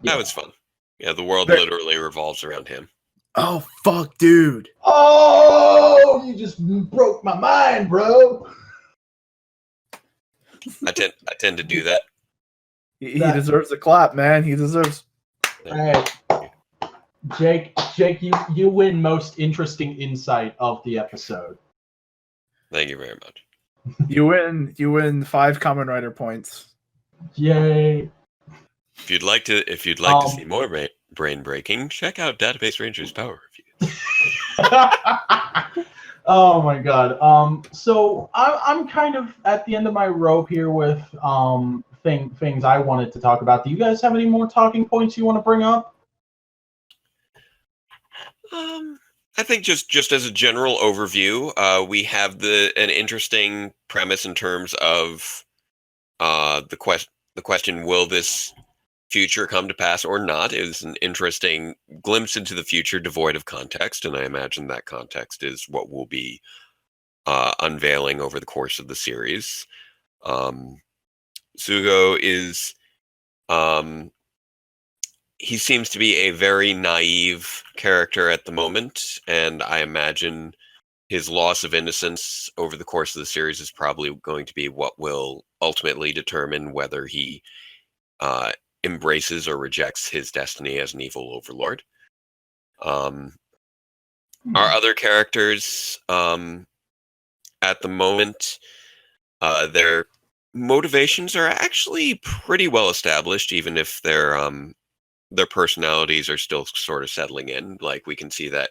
That was fun. Yeah, the world literally revolves around him. Oh, fuck, dude. Oh, you just broke my mind, bro. I tend to do that. He deserves a clap, man. He deserves... Hey, Jake, you win most interesting insight of the episode. Thank you very much. You win 5 Kamen Rider points. Yay! If you'd like to see more brain breaking, check out Database Ranger's Power Reviews. Oh my god. So I'm kind of at the end of my rope here with things I wanted to talk about. Do you guys have any more talking points you want to bring up? I think just as a general overview, we have an interesting premise in terms of the question: will this future come to pass or not? Is an interesting glimpse into the future devoid of context, and I imagine that context is what we'll be unveiling over the course of the series. Sugo is he seems to be a very naive character at the moment, and I imagine his loss of innocence over the course of the series is probably going to be what will ultimately determine whether he embraces or rejects his destiny as an evil overlord. Our other characters at the moment, their motivations are actually pretty well established, even if their personalities are still sort of settling in. Like, we can see that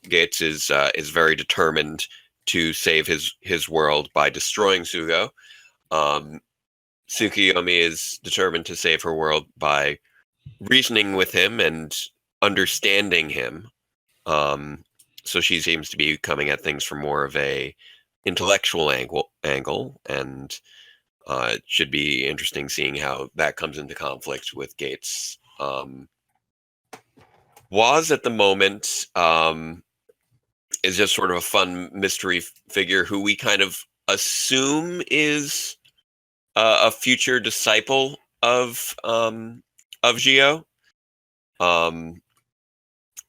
Gates is very determined to save his world by destroying Sugo. Tsukiyomi is determined to save her world by reasoning with him and understanding him. So she seems to be coming at things from more of a intellectual angle, and it should be interesting seeing how that comes into conflict with Gates. Waz at the moment is just sort of a fun mystery figure who we kind of assume is a future disciple of Gio,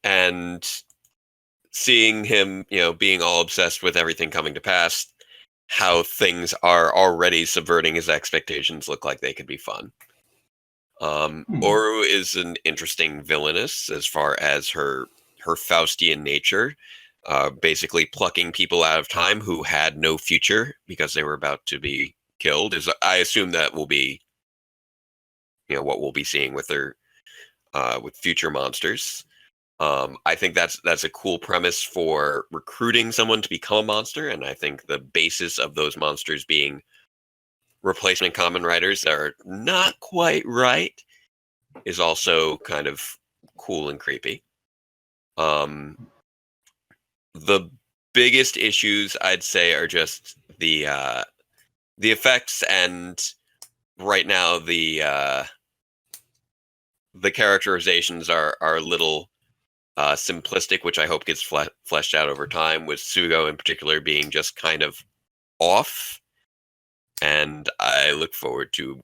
and seeing him, being all obsessed with everything coming to pass, how things are already subverting his expectations look like they could be fun. Oru is an interesting villainess as far as her Faustian nature, basically plucking people out of time who had no future because they were about to be killed. I assume that will be, what we'll be seeing with her, with future monsters. I think that's a cool premise for recruiting someone to become a monster, and I think the basis of those monsters being replacement Kamen Riders that are not quite right is also kind of cool and creepy. The biggest issues I'd say are just the effects, and right now the characterizations are a little simplistic, which I hope gets fleshed out over time, with Sugo in particular being just kind of off. And I look forward to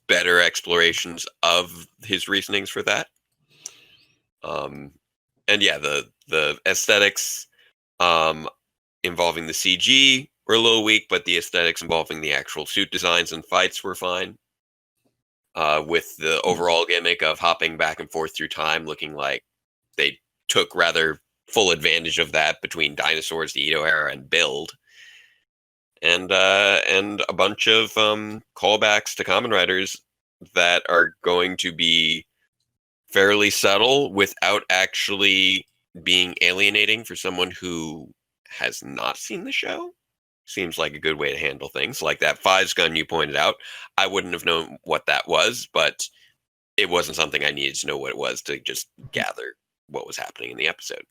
better explorations of his reasonings for that. And yeah, the aesthetics involving the CG were a little weak, but the aesthetics involving the actual suit designs and fights were fine. With the overall gimmick of hopping back and forth through time, looking like they took rather full advantage of that between Dinosaurs, the Edo era, and Build. And a bunch of callbacks to Kamen Riders that are going to be fairly subtle without actually being alienating for someone who has not seen the show. Seems like a good way to handle things. Like that Fives gun you pointed out, I wouldn't have known what that was, but it wasn't something I needed to know what it was to just gather what was happening in the episode.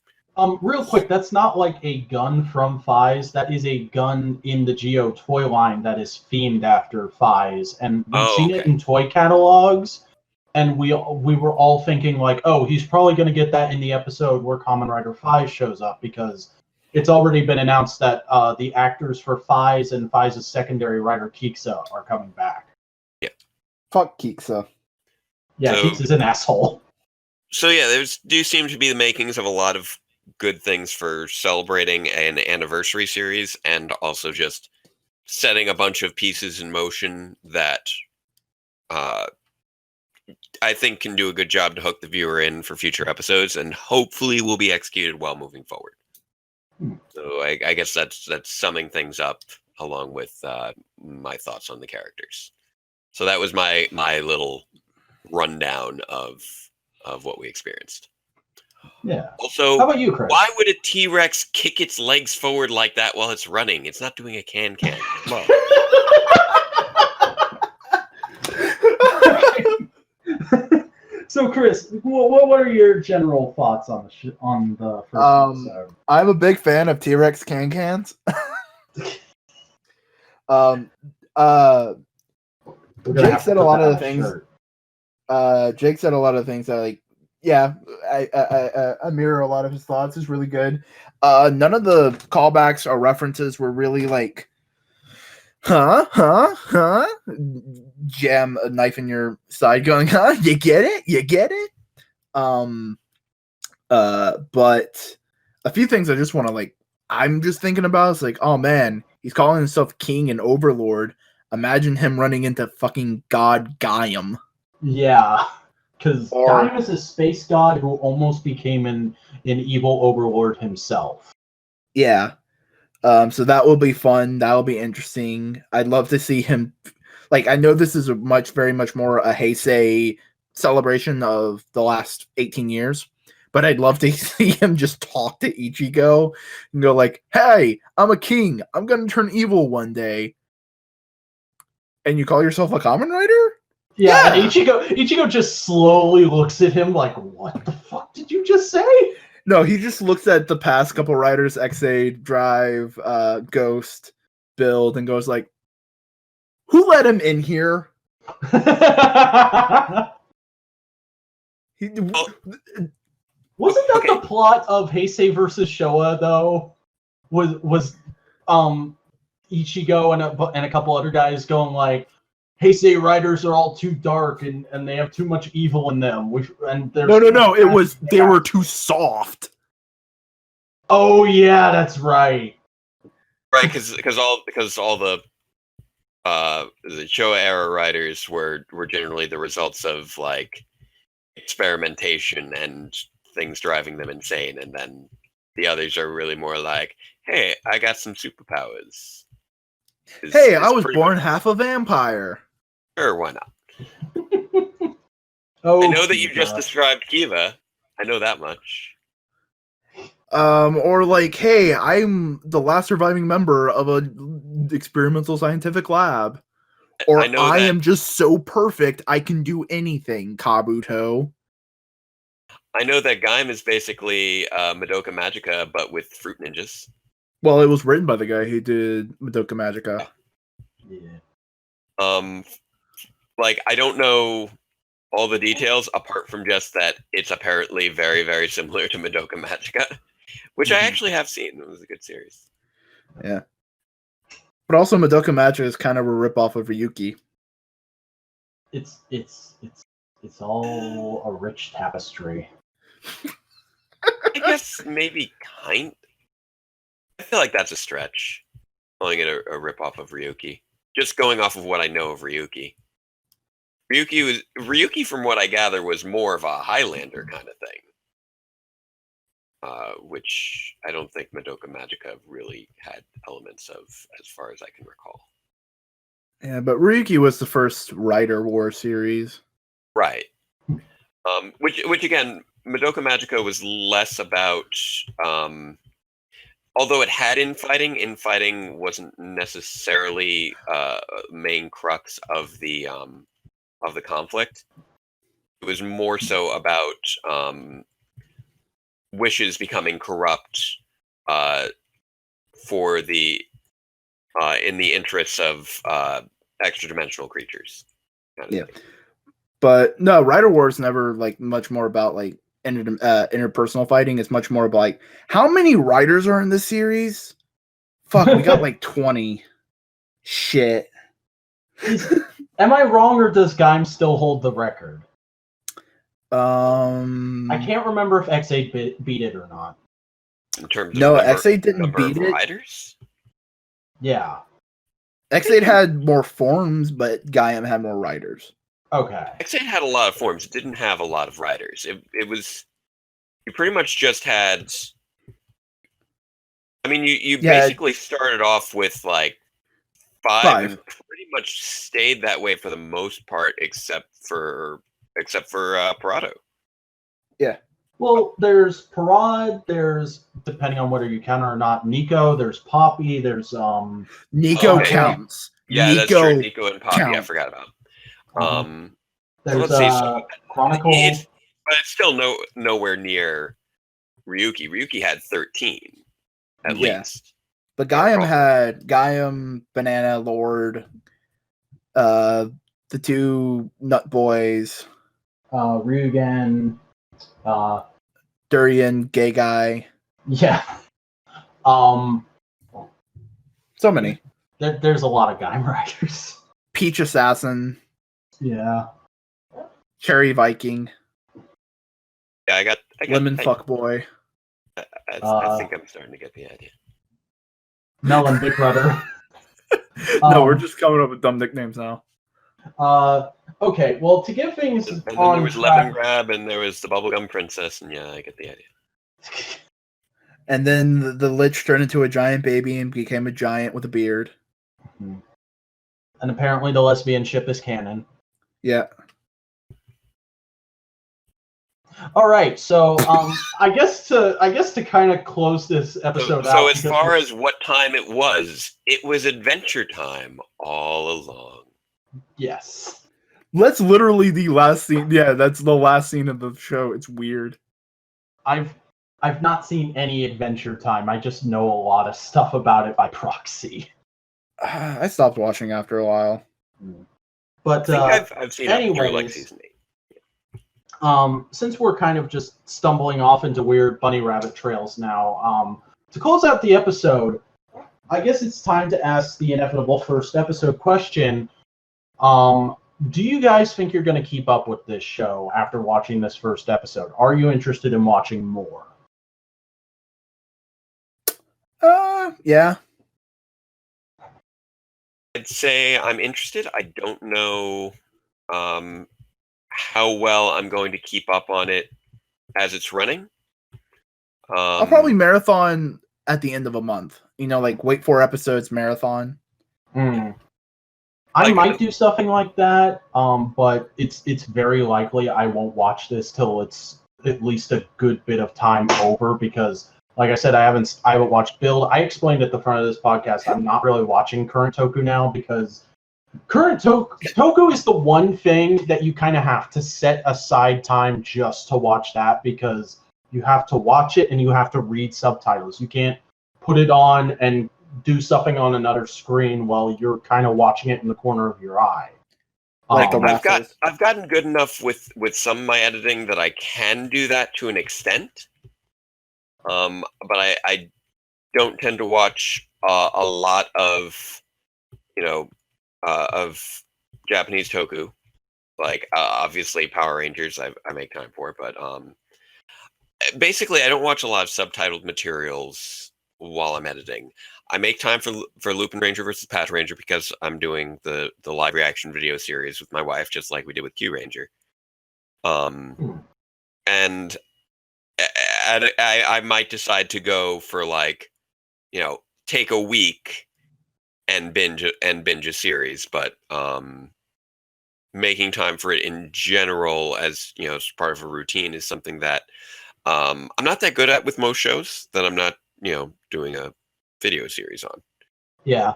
Real quick, that's not like a gun from Fives. That is a gun in the Geo toy line that is themed after Fives. And we've seen it in toy catalogs. and we were all thinking like, oh, he's probably going to get that in the episode where Kamen Rider 5 shows up, because it's already been announced that the actors for Faiz and Faiz's secondary rider Kiksa are coming back. Yeah. Fuck Kiksa. Yeah, So- Kiksa's an asshole. So yeah, there's do seem to be the makings of a lot of good things for celebrating an anniversary series, and also just setting a bunch of pieces in motion that I think can do a good job to hook the viewer in for future episodes, and hopefully will be executed well moving forward. So I guess that's summing things up along with my thoughts on the characters. So that was my little rundown of what we experienced. Yeah. Also, How about you, Chris? why would a T-Rex kick its legs forward like that while it's running? It's not doing a can-can. Come on. So, Chris, what are your general thoughts on the first episode? I'm a big fan of T-Rex can-cans. Jake said a lot of the things. Jake said a lot of things that, like, yeah, I mirror a lot of his thoughts. It's really good. None of the callbacks or references were really like, huh? Jam a knife in your side, going, huh? You get it? But a few things I just want to, like, I'm just thinking about is like, oh man, he's calling himself King and Overlord. Imagine him running into fucking God Gaiam. Yeah, because Gaiam is a space god who almost became an evil overlord himself. Yeah. So that will be fun. That will be interesting. I'd love to see him. Like, I know this is very much more a Heisei celebration of the last 18 years, but I'd love to see him just talk to Ichigo and go like, hey, I'm a king. I'm going to turn evil one day. And you call yourself a Kamen Rider? Yeah, and Ichigo just slowly looks at him like, what the fuck did you just say? No, he just looks at the past couple riders, X8, Drive, Ghost, Build, and goes like, who let him in here? Wasn't that the plot of Heisei versus Showa, though? Was Ichigo and a couple other guys going like, Heisei riders are all too dark and they have too much evil in them. No. It was they were too soft. Oh yeah, that's right. Right, because all the Showa era riders were generally the results of like experimentation and things driving them insane, and then the others are really more like, hey, I got some superpowers. I was born half a vampire. Sure, why not? Oh, I know that you Kiva. just described Kiva. I know that much. Or like, hey, I'm the last surviving member of a experimental scientific lab. Or I am just so perfect, I can do anything, Kabuto. I know that Gaim is basically Madoka Magica, but with fruit ninjas. Well, it was written by the guy who did Madoka Magica. Yeah. Like, I don't know all the details, apart from just that it's apparently very, very similar to Madoka Magica, which I actually have seen. It was a good series. Yeah. But also Madoka Magica is kind of a ripoff of Ryuki. It's all a rich tapestry. I guess maybe kind. I feel like that's a stretch, calling it a ripoff of Ryuki. Just going off of what I know of Ryuki. Ryuki, from what I gather, was more of a Highlander kind of thing. Which I don't think Madoka Magica really had elements of, as far as I can recall. Yeah, but Ryuki was the first Rider War series. Right. Which again, Madoka Magica was less about. Although it had infighting wasn't necessarily main crux of the conflict. It was more so about wishes becoming corrupt for the in the interests of extra dimensional creatures. Kind of thing. But no, Rider Wars never like much more about like interpersonal fighting. It's much more about like how many writers are in this series. Fuck, we got like 20. Shit. Am I wrong, or does Gaim still hold the record? I can't remember if X8 beat it or not. In terms of no, X8 didn't beat it. Writers? Yeah. X8 had more forms, but Gaim had more writers. Okay. X8 had a lot of forms. It didn't have a lot of writers. It was, you pretty much just had, I mean, you basically started off with like five and pretty much stayed that way for the most part, except for Parado. Yeah. Well, there's Parad, there's, depending on whether you count or not, Nico, there's Poppy, there's Nico counts. Yeah, Nico that's true. Nico and Poppy, counts. I forgot about. There's let's see. So Chronicle. But it's still nowhere near Ryuki. Ryuki had 13 at least. But Gaim had Gaim, Banana Lord, the two Nut Boys, Ryugen, Durian, Gay Guy. Yeah. So many. There's a lot of Gaim writers. Peach Assassin. Yeah. Cherry Viking. Yeah, I got Lemon Fuckboy. I think I'm starting to get the idea. Melon Big Brother. No, we're just coming up with dumb nicknames now. Okay, well, to get things And then on there was track... Lemon Grab, and there was the Bubblegum Princess, and yeah, I get the idea. And then the Lich turned into a giant baby and became a giant with a beard. And apparently the lesbian ship is canon. Yeah. All right, so I guess to kind of close this episode out. So as far as what time it was Adventure Time all along. Yes. That's literally the last scene. Yeah, that's the last scene of the show. It's weird. I've not seen any Adventure Time. I just know a lot of stuff about it by proxy. I stopped watching after a while. But I think I've seen it through like anyways, season 8. Since we're kind of just stumbling off into weird bunny rabbit trails now, to close out the episode, I guess it's time to ask the inevitable first episode question. Do you guys think you're going to keep up with this show after watching this first episode? Are you interested in watching more? Yeah. I'd say I'm interested. I don't know how well I'm going to keep up on it as it's running. I'll probably marathon at the end of a month. You know, like wait 4 episodes, marathon. I might do something like that, but it's very likely I won't watch this till it's at least a good bit of time over, because, like I said, I haven't watched Build. I explained at the front of this podcast I'm not really watching current Toku now, because current Toku is the one thing that you kind of have to set aside time just to watch that, because you have to watch it and you have to read subtitles. You can't put it on and do something on another screen while you're kind of watching it in the corner of your eye. Like I've gotten good enough with some of my editing that I can do that to an extent. But I don't tend to watch a lot of of Japanese Toku. Like obviously Power Rangers I make time for, but basically I don't watch a lot of subtitled materials while I'm editing. I make time for Lupin Ranger versus Patch Ranger because I'm doing the live reaction video series with my wife, just like we did with Q Ranger. And I might decide to go for take a week and binge a series, but making time for it in general as as part of a routine is something that I'm not that good at with most shows that I'm not doing a video series on. Yeah.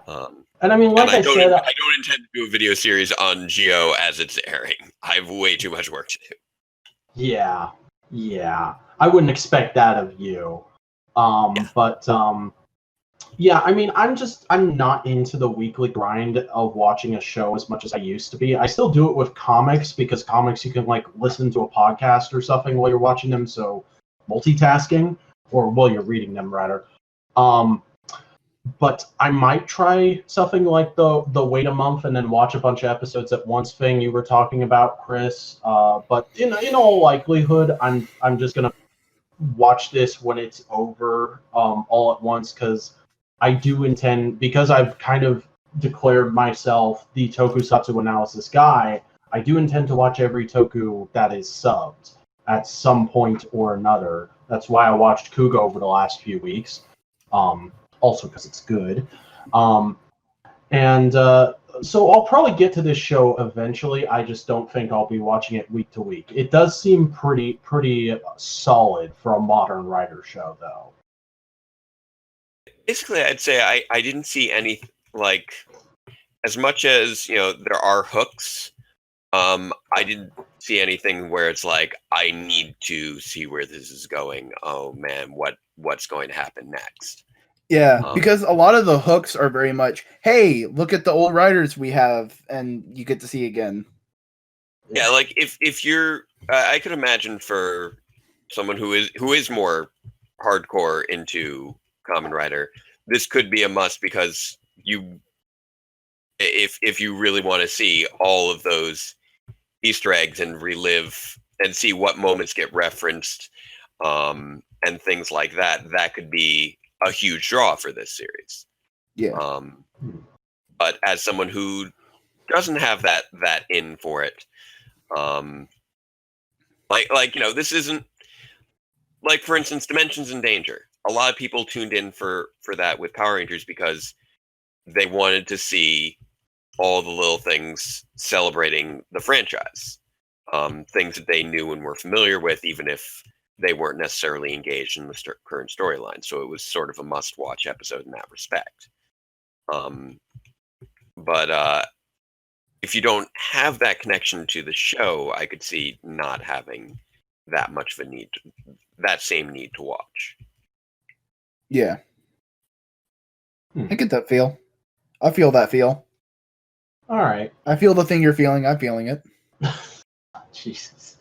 And I mean, like I said, I don't intend to do a video series on Geo as it's airing. I have way too much work to do. Yeah. I wouldn't expect that of you. But Yeah, I mean, I'm not into the weekly grind of watching a show as much as I used to be. I still do it with comics because comics you can like listen to a podcast or something while you're watching them, so multitasking, or while you're reading them rather. Um, but I might try something like the wait a month and then watch a bunch of episodes at once thing you were talking about, Chris. But in all likelihood, I'm just gonna watch this when it's over, all at once, because I do intend, because I've kind of declared myself the tokusatsu analysis guy, I do intend to watch every toku that is subbed at some point or another. That's why I watched Kugo over the last few weeks, also because it's good. Um, and so I'll probably get to this show eventually. I just don't think I'll be watching it week to week. It does seem pretty solid for a modern writer show, though. Basically, I'd say I didn't see any, like, as much as, there are hooks. I didn't see anything where it's like I need to see where this is going. Oh man, what's going to happen next? Yeah, because a lot of the hooks are very much, hey, look at the old writers we have, and you get to see again. Yeah, like if you're, I could imagine for someone who is more hardcore into Kamen Rider, this could be a must because if you really want to see all of those Easter eggs and relive and see what moments get referenced, and things like that, that could be a huge draw for this series. Yeah. But as someone who doesn't have that in for it, this isn't like, for instance, Dimensions in Danger. A lot of people tuned in for that with Power Rangers because they wanted to see all the little things celebrating the franchise, things that they knew and were familiar with, even if they weren't necessarily engaged in the current storyline. So it was sort of a must-watch episode in that respect. But if you don't have that connection to the show, I could see not having that much of a need, that same need to watch. Yeah. I get that feel. I feel that feel. All right. I feel the thing you're feeling. I'm feeling it. Jesus.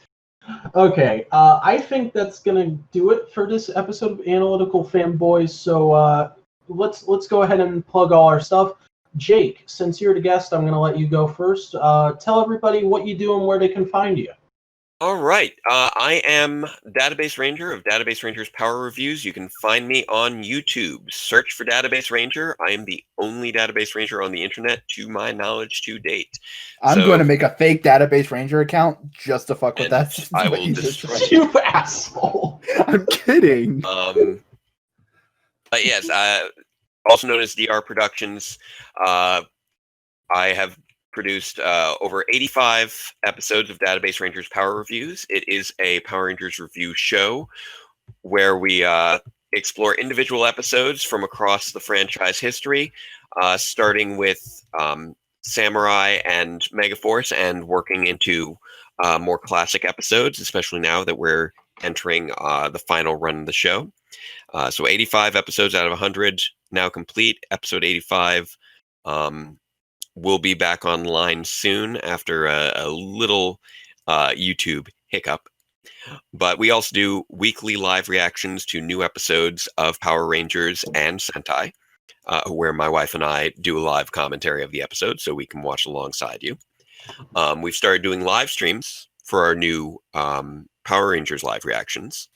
Okay, I think that's gonna do it for this episode of Analytical Fanboys. So let's go ahead and plug all our stuff. Jake, since you're the guest, I'm gonna let you go first. Tell everybody what you do and where they can find you. All right. I am Database Ranger of Database Ranger's Power Reviews. You can find me on YouTube. Search for Database Ranger. I am the only Database Ranger on the internet, to my knowledge, to date. I'm going to make a fake Database Ranger account just to fuck with that. I will destroy you, asshole. I'm kidding. But yes, also known as DR Productions. I have produced over 85 episodes of Database Rangers Power Reviews. It is a Power Rangers review show where we explore individual episodes from across the franchise history, starting with Samurai and Megaforce and working into more classic episodes, especially now that we're entering the final run of the show. So 85 episodes out of 100 now complete. Episode 85 will be back online soon after a little YouTube hiccup. But we also do weekly live reactions to new episodes of Power Rangers and Sentai, where my wife and I do a live commentary of the episode so we can watch alongside you. We've started doing live streams for our new Power Rangers live reactions.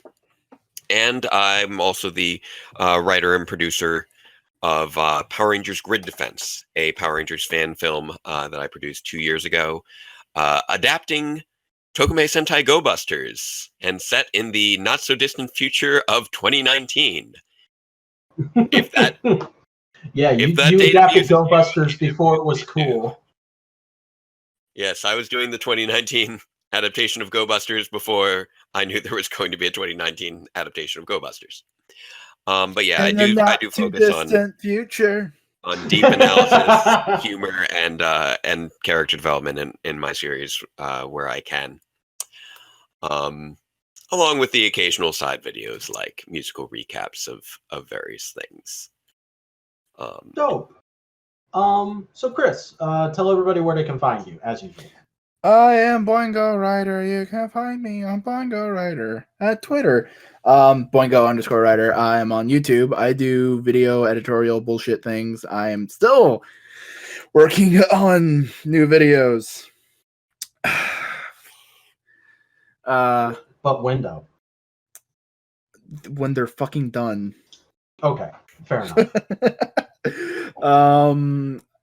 And I'm also the writer and producer of Power Rangers Grid Defense, a Power Rangers fan film that I produced 2 years ago, adapting Tokume Sentai Go Busters and set in the not-so-distant future of 2019. If that... Yeah, you adapted Go Busters before it was cool. Yes, I was doing the 2019 adaptation of Go Busters before I knew there was going to be a 2019 adaptation of Go Busters. But yeah, I do focus on future, on deep analysis, humor, and character development in my series where I can, along with the occasional side videos like musical recaps of various things. Dope. So Chris, tell everybody where they can find you, as usual. I am Boingo Rider. You can find me on Boingo Rider at Twitter. Boingo_Rider. I am on YouTube. I do video editorial bullshit things. I am still working on new videos. But window. When they're fucking done. Okay, fair enough.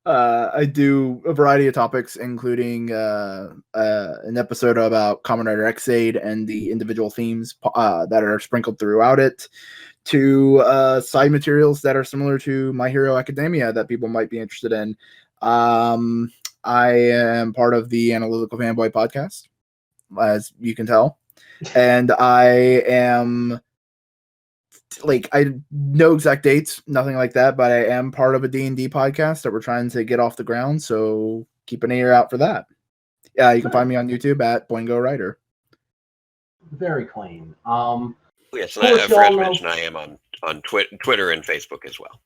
I do a variety of topics, including an episode about Kamen Rider Xaid and the individual themes that are sprinkled throughout it, to side materials that are similar to My Hero Academia that people might be interested in. I am part of the Analytical Fanboy podcast, as you can tell, and I am... Like, I no exact dates, nothing like that, but I am part of a D&D podcast that we're trying to get off the ground, so keep an ear out for that. Yeah, you can find me on YouTube at Boingo Rider. Very clean. Yes, and I forgot to mention I am on Twitter and Facebook as well.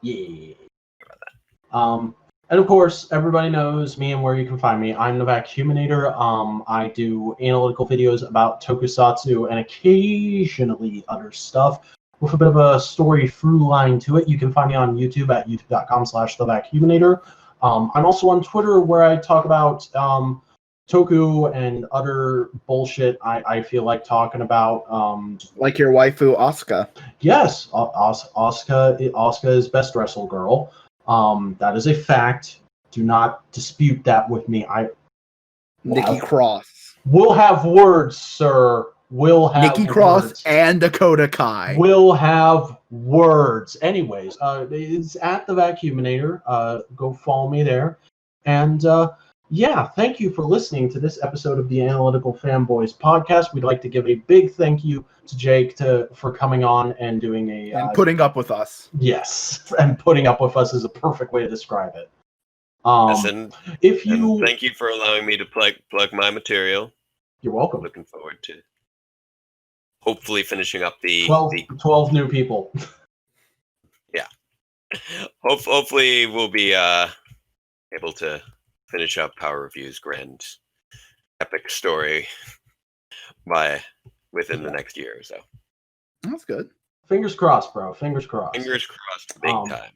Yeah. And of course, everybody knows me and where you can find me. I'm the Vacuuminator. I do analytical videos about tokusatsu and occasionally other stuff with a bit of a story through line to it. You can find me on YouTube at youtube.com/thevacuuminator. I'm also on Twitter where I talk about toku and other bullshit I feel like talking about. Like your waifu, Asuka. Yes, Asuka is best wrestle girl. That is a fact. Do not dispute that with me. Nikki Cross. We'll have words, sir. We'll have Nikki Cross and Dakota Kai. We'll have words. Anyways, it's at the Vacuuminator. Go follow me there. And yeah, thank you for listening to this episode of the Analytical Fanboys podcast. We'd like to give a big thank you to Jake for coming on and doing and putting up with us. Yes, and putting up with us is a perfect way to describe it. And thank you for allowing me to plug my material. You're welcome. Looking forward to hopefully finishing up the 12 new people. Yeah. Hopefully we'll be able to finish up Power Review's grand epic story within the next year or so. That's good. Fingers crossed, bro. Fingers crossed. Fingers crossed, big time.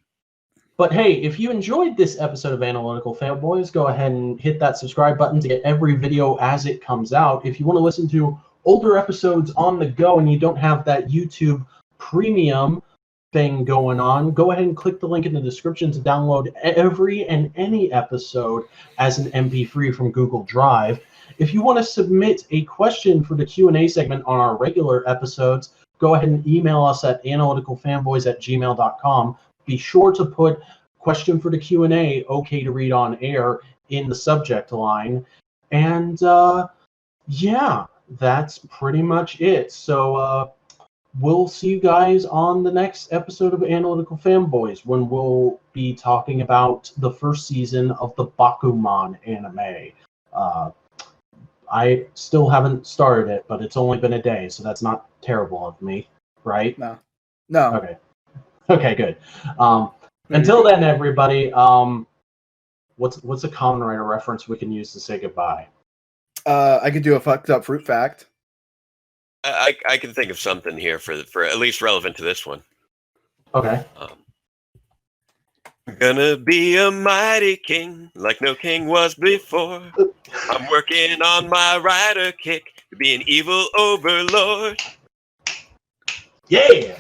But hey, if you enjoyed this episode of Analytical Fanboys, go ahead and hit that subscribe button to get every video as it comes out. If you want to listen to older episodes on the go and you don't have that YouTube premium thing going on, go ahead and click the link in the description to download every and any episode as an MP3 from Google Drive. If you want to submit a question for the Q&A segment on our regular episodes, go ahead and email us at analyticalfanboys@gmail.com. Be sure to put question for the Q&A, okay to read on air, in the subject line. And yeah, that's pretty much it. So we'll see you guys on the next episode of Analytical Fanboys, when we'll be talking about the first season of the Bakuman anime. I still haven't started it, but it's only been a day, so that's not terrible of me, right? No. Okay, good. Until then, everybody, what's a Kamen Rider reference we can use to say goodbye? I could do a fucked up fruit fact. I can think of something here for at least relevant to this one. Okay. I'm gonna be a mighty king like no king was before. I'm working on my rider kick to be an evil overlord. Yeah!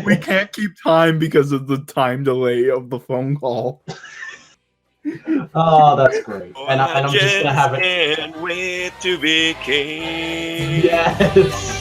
We can't keep time because of the time delay of the phone call. Oh, that's great. And I'm just gonna have it. Can't wait to be king. Yes!